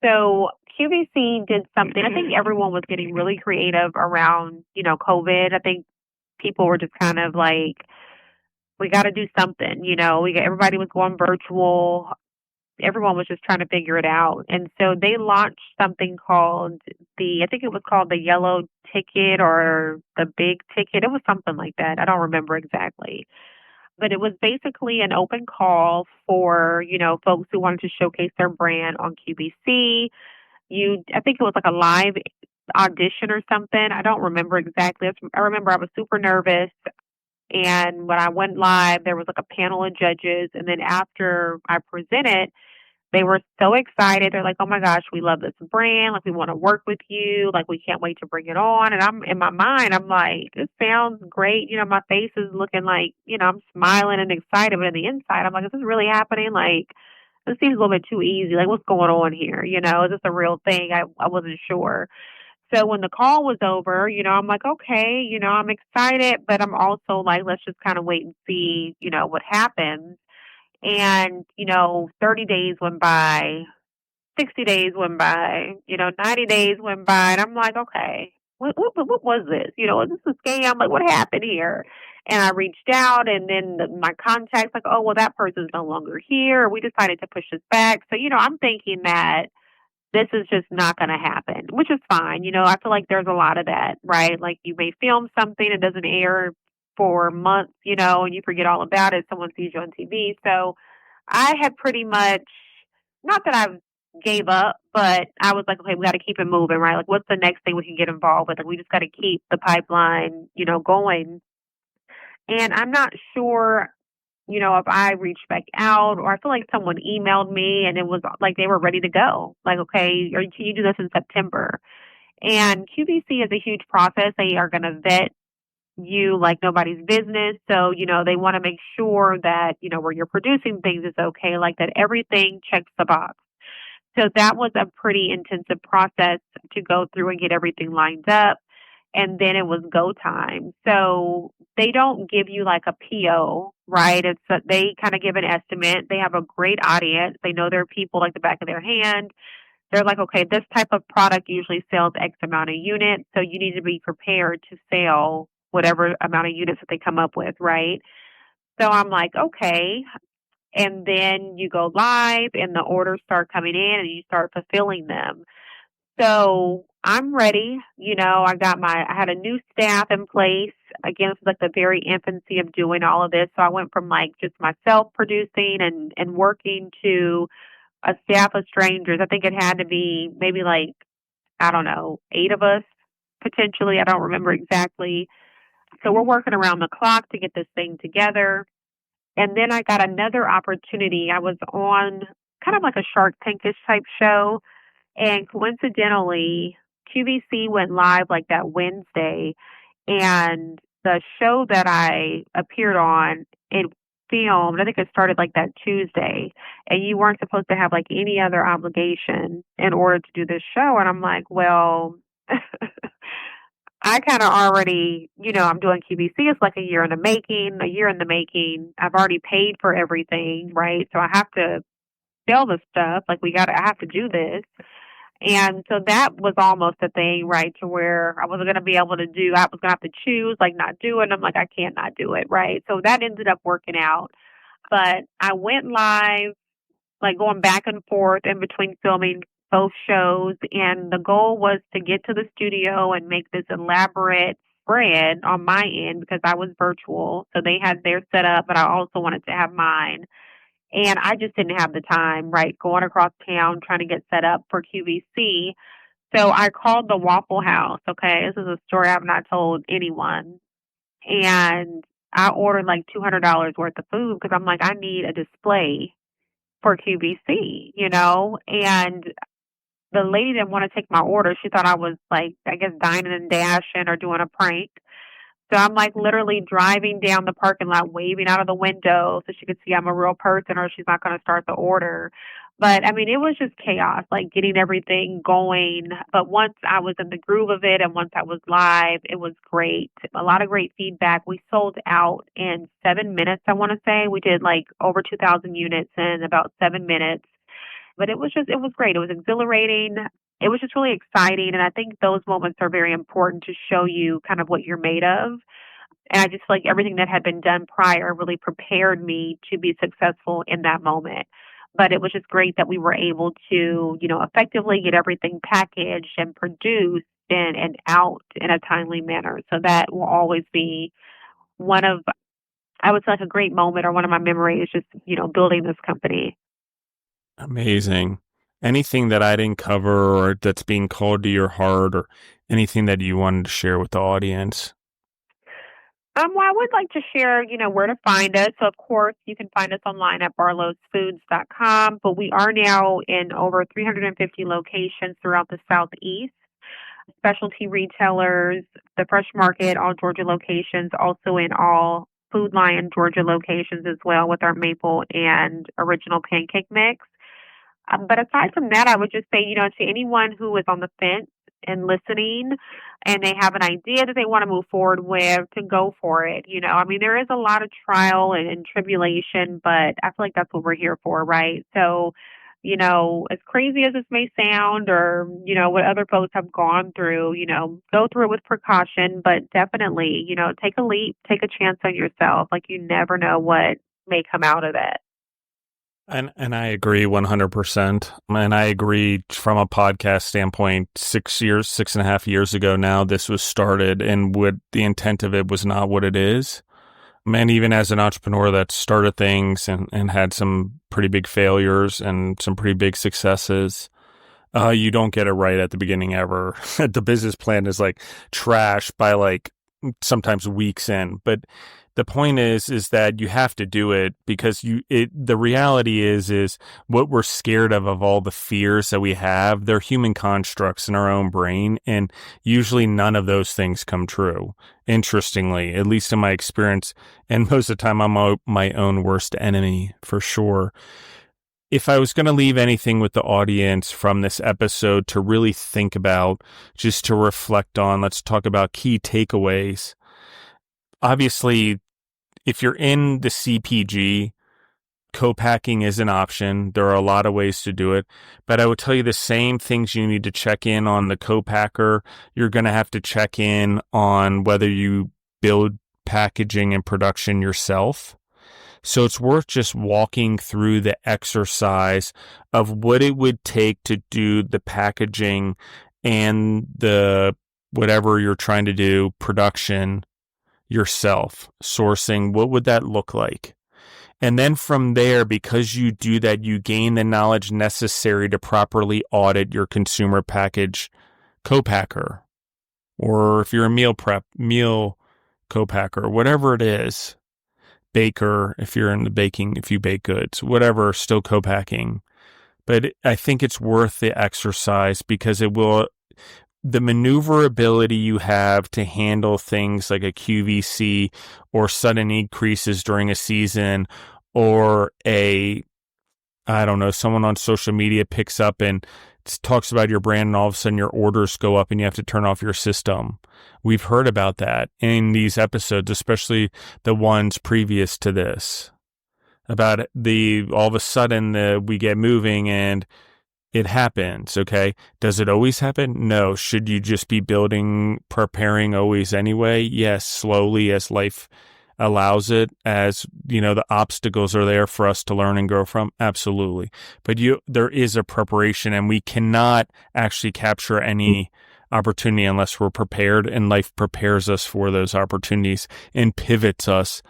So QVC did something. I think everyone was getting really creative around, COVID. I think people were just kind of like, we got to do something. Everybody was going virtual. Everyone was just trying to figure it out. And so they launched something called I think it was called the yellow ticket or the big ticket. It was something like that. I don't remember exactly. But it was basically an open call for, folks who wanted to showcase their brand on QVC. I think it was like a live audition or something. I don't remember exactly. I remember I was super nervous. And when I went live, there was like a panel of judges. And then after I presented, they were so excited. They're like, "Oh my gosh, we love this brand. Like, we want to work with you. Like, we can't wait to bring it on." And I'm in my mind, I'm like, "This sounds great." My face is looking like, I'm smiling and excited, but on the inside, I'm like, "Is this really happening? Like, this seems a little bit too easy. Like, what's going on here? Is this a real thing?" I wasn't sure. So when the call was over, I'm like, okay, I'm excited, but I'm also like, let's just kind of wait and see, what happens. And, 30 days went by, 60 days went by, 90 days went by. And I'm like, okay, what was this? Is this a scam? Like, what happened here? And I reached out, and then my contact's like, oh, well, that person's no longer here. We decided to push this back. So, I'm thinking that this is just not going to happen, which is fine. I feel like there's a lot of that, right? Like you may film something, it doesn't air for months, and you forget all about it. Someone sees you on TV. So I had pretty much, not that I gave up, but I was like, okay, we got to keep it moving, right? Like, what's the next thing we can get involved with? Like, we just got to keep the pipeline, going. And I'm not sure. if I reached back out, or I feel like someone emailed me and it was like they were ready to go. Like, okay, or can you do this in September? And QVC is a huge process. They are going to vet you like nobody's business. So, they want to make sure that, where you're producing things is okay, like that everything checks the box. So that was a pretty intensive process to go through and get everything lined up. And then it was go time. So they don't give you like a PO, right? They kind of give an estimate. They have a great audience. They know their people like the back of their hand. They're like, okay, this type of product usually sells X amount of units. So you need to be prepared to sell whatever amount of units that they come up with, right? So I'm like, okay. And then you go live and the orders start coming in and you start fulfilling them. So I'm ready. I had a new staff in place. Again, this was like the very infancy of doing all of this. So I went from like just myself producing and working to a staff of strangers. I think it had to be maybe like, I don't know, 8 of us potentially. I don't remember exactly. So we're working around the clock to get this thing together. And then I got another opportunity. I was on kind of like a Shark Tankish type show. And coincidentally, QVC went live like that Wednesday. And the show that I appeared on, it filmed, I think it started like that Tuesday. And you weren't supposed to have like any other obligation in order to do this show. And I'm like, well, I kind of already, I'm doing QVC. It's like a year in the making. I've already paid for everything, right? So I have to sell the stuff. Like I have to do this. And so that was almost a thing, right, to where I wasn't going to be able to I was going to have to choose, like, not do it. And I'm like, I can't not do it, right? So that ended up working out. But I went live, like going back and forth in between filming both shows. And the goal was to get to the studio and make this elaborate spread on my end because I was virtual. So they had their setup, but I also wanted to have mine. And I just didn't have the time, right, going across town trying to get set up for QVC. So I called the Waffle House, okay? This is a story I've not told anyone. And I ordered like $200 worth of food because I'm like, I need a display for QVC, And the lady didn't want to take my order. She thought I was like, I guess, dining and dashing or doing a prank. So I'm like literally driving down the parking lot, waving out of the window so she could see I'm a real person or she's not going to start the order. But I mean, it was just chaos, like getting everything going. But once I was in the groove of it and once I was live, it was great. A lot of great feedback. We sold out in 7 minutes, I want to say. We did like over 2,000 units in about 7 minutes. But it was great. It was exhilarating. It was just really exciting. And I think those moments are very important to show you kind of what you're made of. And I just feel like everything that had been done prior really prepared me to be successful in that moment. But it was just great that we were able to, effectively get everything packaged and produced and out in a timely manner. So that will always be one of, I would say, like a great moment or one of my memories, just, building this company. Amazing. Anything that I didn't cover or that's being called to your heart or anything that you wanted to share with the audience? Well, I would like to share, where to find us. So, of course, you can find us online at barlowsfoods.com, but we are now in over 350 locations throughout the Southeast. Specialty retailers, the Fresh Market, all Georgia locations, also in all Food Lion Georgia locations as well with our maple and original pancake mix. But aside from that, I would just say, to anyone who is on the fence and listening and they have an idea that they want to move forward with, to go for it. I mean, there is a lot of trial and tribulation, but I feel like that's what we're here for, right? So, as crazy as this may sound or, what other folks have gone through, go through it with precaution, but definitely, take a leap, take a chance on yourself. Like, you never know what may come out of it. And I agree 100%. And I agree from a podcast standpoint, 6.5 years ago now, this was started, and what the intent of it was not what it is. And even as an entrepreneur that started things and had some pretty big failures and some pretty big successes, you don't get it right at the beginning ever. The business plan is like trash by like sometimes weeks in, but the point is that you have to do it because the reality is what we're scared of all the fears that we have, they're human constructs in our own brain. And usually none of those things come true. Interestingly, at least in my experience. And most of the time I'm my own worst enemy for sure. If I was going to leave anything with the audience from this episode to really think about, just to reflect on, let's talk about key takeaways. Obviously, if you're in the CPG, co-packing is an option. There are a lot of ways to do it, but I would tell you the same things you need to check in on the co-packer. You're going to have to check in on whether you build packaging and production yourself. So it's worth just walking through the exercise of what it would take to do the packaging and the whatever you're trying to do, production yourself, sourcing. What would that look like? And then from there, because you do that, you gain the knowledge necessary to properly audit your consumer package co-packer. Or if you're a meal co-packer, whatever it is, baker, if you're in the baking, if you bake goods, whatever, still co-packing. But I think it's worth the exercise because the maneuverability you have to handle things like a QVC or sudden increases during a season, or someone on social media picks up and talks about your brand and all of a sudden your orders go up and you have to turn off your system. We've heard about that in these episodes, especially the ones previous to this, about all of a sudden we get moving and it happens. Okay. Does it always happen? No. Should you just be preparing always anyway? Yes. Slowly as life allows it, as the obstacles are there for us to learn and grow from. Absolutely. But there is a preparation, and we cannot actually capture any opportunity unless we're prepared, and life prepares us for those opportunities and pivots us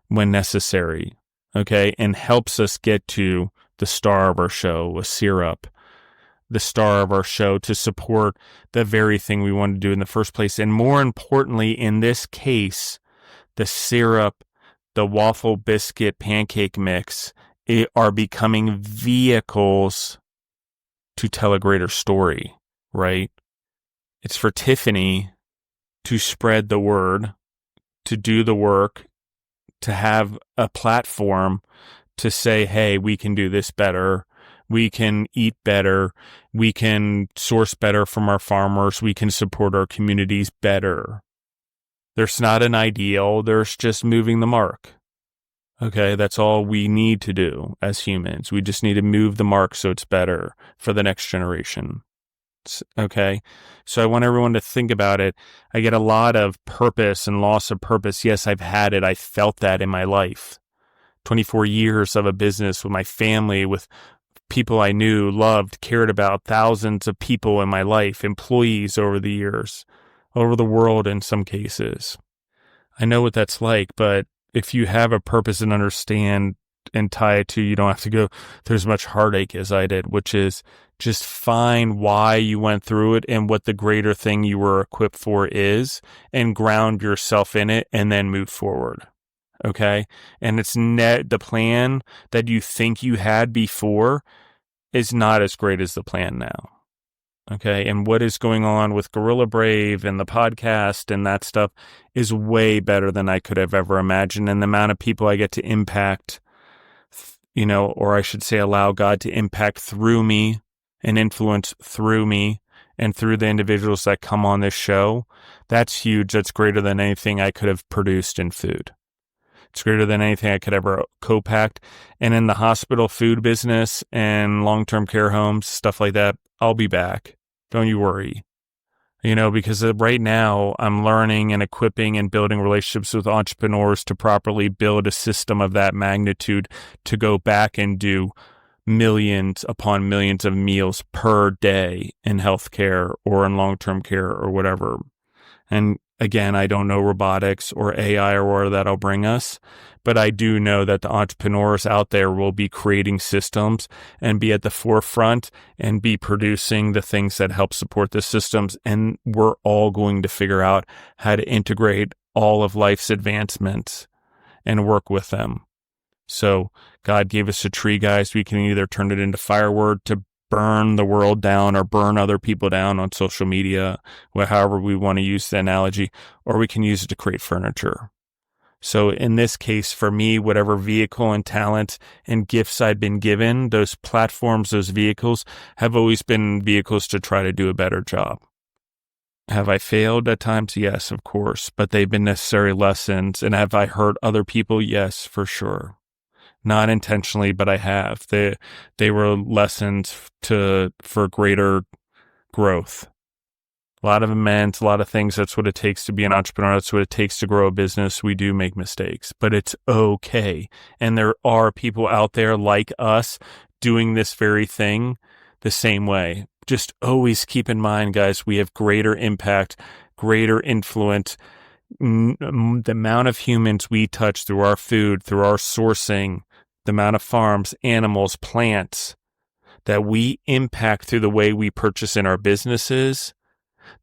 when necessary. Okay. And helps us get to the star of our show, a syrup, the star of our show, to support the very thing we want to do in the first place. And more importantly, in this case, the syrup, the waffle, biscuit, pancake mix are becoming vehicles to tell a greater story, right? It's for Tiffani to spread the word, to do the work, to have a platform to say, hey, we can do this better. We can eat better. We can source better from our farmers. We can support our communities better. There's not an ideal. There's just moving the mark. Okay, that's all we need to do as humans. We just need to move the mark so it's better for the next generation. Okay, so I want everyone to think about it. I get a lot of purpose and loss of purpose. Yes, I've had it. I felt that in my life. 24 years of a business with my family, with people I knew, loved, cared about, thousands of people in my life, employees over the years, over the world in some cases. I know what that's like, but if you have a purpose and understand and tie it to, you don't have to go through as much heartache as I did, which is just find why you went through it and what the greater thing you were equipped for is, and ground yourself in it and then move forward. Okay. And it's the plan that you think you had before is not as great as the plan now. Okay. And what is going on with Gorilla Brave and the podcast and that stuff is way better than I could have ever imagined. And the amount of people I get to impact, or I should say, allow God to impact through me and influence through me and through the individuals that come on this show, that's huge. That's greater than anything I could have produced in food. It's greater than anything I could ever co-packed. And in the hospital food business and long-term care homes, stuff like that, I'll be back. Don't you worry. Because right now I'm learning and equipping and building relationships with entrepreneurs to properly build a system of that magnitude to go back and do millions upon millions of meals per day in healthcare or in long-term care or whatever. And again, I don't know robotics or AI or where that'll bring us, but I do know that the entrepreneurs out there will be creating systems and be at the forefront and be producing the things that help support the systems. And we're all going to figure out how to integrate all of life's advancements and work with them. So God gave us a tree, guys. We can either turn it into firewood to burn the world down or burn other people down on social media, however we want to use the analogy, or we can use it to create furniture. So in this case, for me, whatever vehicle and talent and gifts I've been given, those platforms, those vehicles have always been vehicles to try to do a better job. Have I failed at times? Yes, of course, but they've been necessary lessons. And have I hurt other people? Yes, for sure. Not intentionally, but I have. They were lessons for greater growth. A lot of amends, a lot of things. That's what it takes to be an entrepreneur. That's what it takes to grow a business. We do make mistakes, but it's okay. And there are people out there like us doing this very thing the same way. Just always keep in mind, guys, we have greater impact, greater influence. The amount of humans we touch through our food, through our sourcing, the amount of farms, animals, plants that we impact through the way we purchase in our businesses,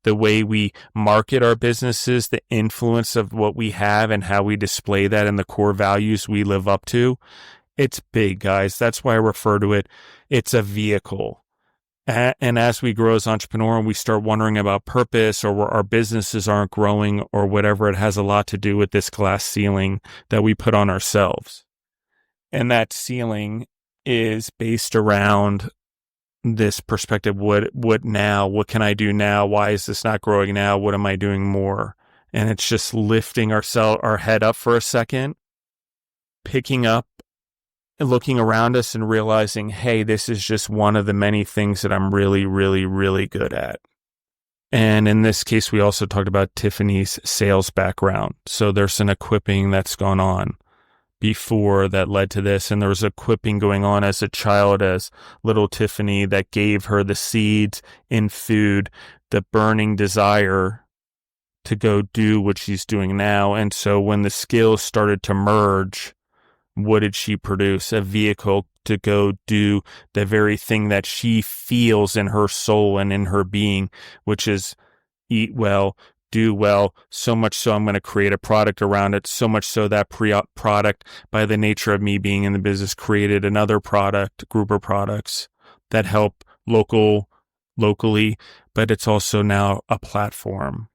the way we market our businesses, the influence of what we have and how we display that and the core values we live up to. It's big, guys. That's why I refer to it. It's a vehicle. And as we grow as entrepreneurs and we start wondering about purpose or our businesses aren't growing or whatever, it has a lot to do with this glass ceiling that we put on ourselves. And that ceiling is based around this perspective. What now? What can I do now? Why is this not growing now? What am I doing more? And it's just lifting our head up for a second, picking up and looking around us and realizing, hey, this is just one of the many things that I'm really, really, really good at. And in this case, we also talked about Tiffani's sales background. So there's an equipping that's gone on before that led to this. And there was equipping going on as a child, as little Tiffani, that gave her the seeds in food, the burning desire to go do what she's doing now. And so when the skills started to merge, what did she produce? A vehicle to go do the very thing that she feels in her soul and in her being, which is eat well, do well, so much so I'm going to create a product around it, so much so that product, by the nature of me being in the business, created another group of products that help locally, but it's also now a platform.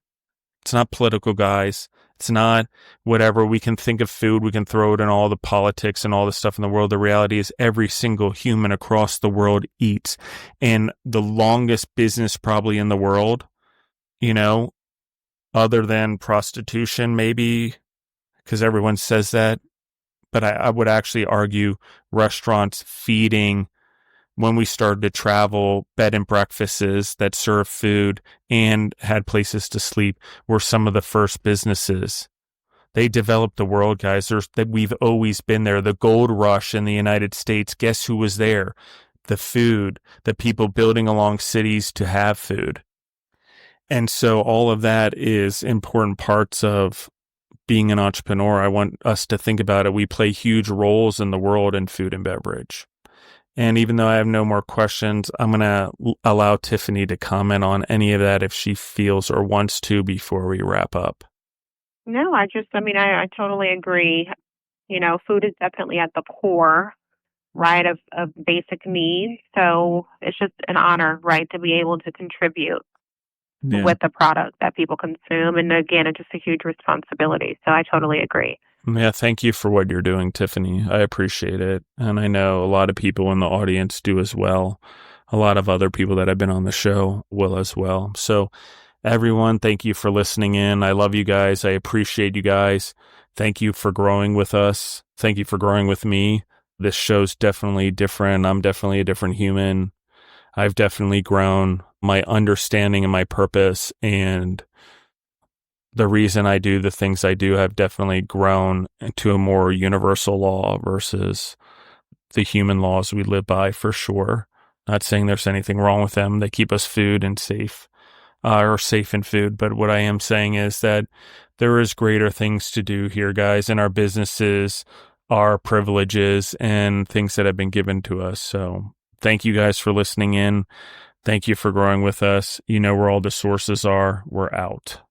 It's not political, guys. It's not whatever. We can think of food, we can throw it in all the politics and all the stuff in the world. The reality is every single human across the world eats. And the longest business probably in the world, other than prostitution, maybe, because everyone says that. But I would actually argue restaurants feeding, when we started to travel, bed and breakfasts that served food and had places to sleep were some of the first businesses. They developed the world, guys. We've always been there. The gold rush in the United States, guess who was there? The food, the people building along cities to have food. And so all of that is important parts of being an entrepreneur. I want us to think about it. We play huge roles in the world in food and beverage. And even though I have no more questions, I'm going to allow Tiffani to comment on any of that if she feels or wants to before we wrap up. No, I totally agree. Food is definitely at the core, right, of basic needs. So it's just an honor, right, to be able to contribute with the product that people consume. And again, it's just a huge responsibility. So I totally agree. Yeah, thank you for what you're doing, Tiffani. I appreciate it. And I know a lot of people in the audience do as well. A lot of other people that have been on the show will as well. So everyone, thank you for listening in. I love you guys. I appreciate you guys. Thank you for growing with us. Thank you for growing with me. This show's definitely different. I'm definitely a different human. I've definitely grown. My understanding and my purpose and the reason I do the things I do have definitely grown into a more universal law versus the human laws we live by, for sure. Not saying there's anything wrong with them. They keep us food and safe, or safe in food. But what I am saying is that there is greater things to do here, guys, in our businesses, our privileges, and things that have been given to us. So thank you guys for listening in. Thank you for growing with us. You know where all the sources are. We're out.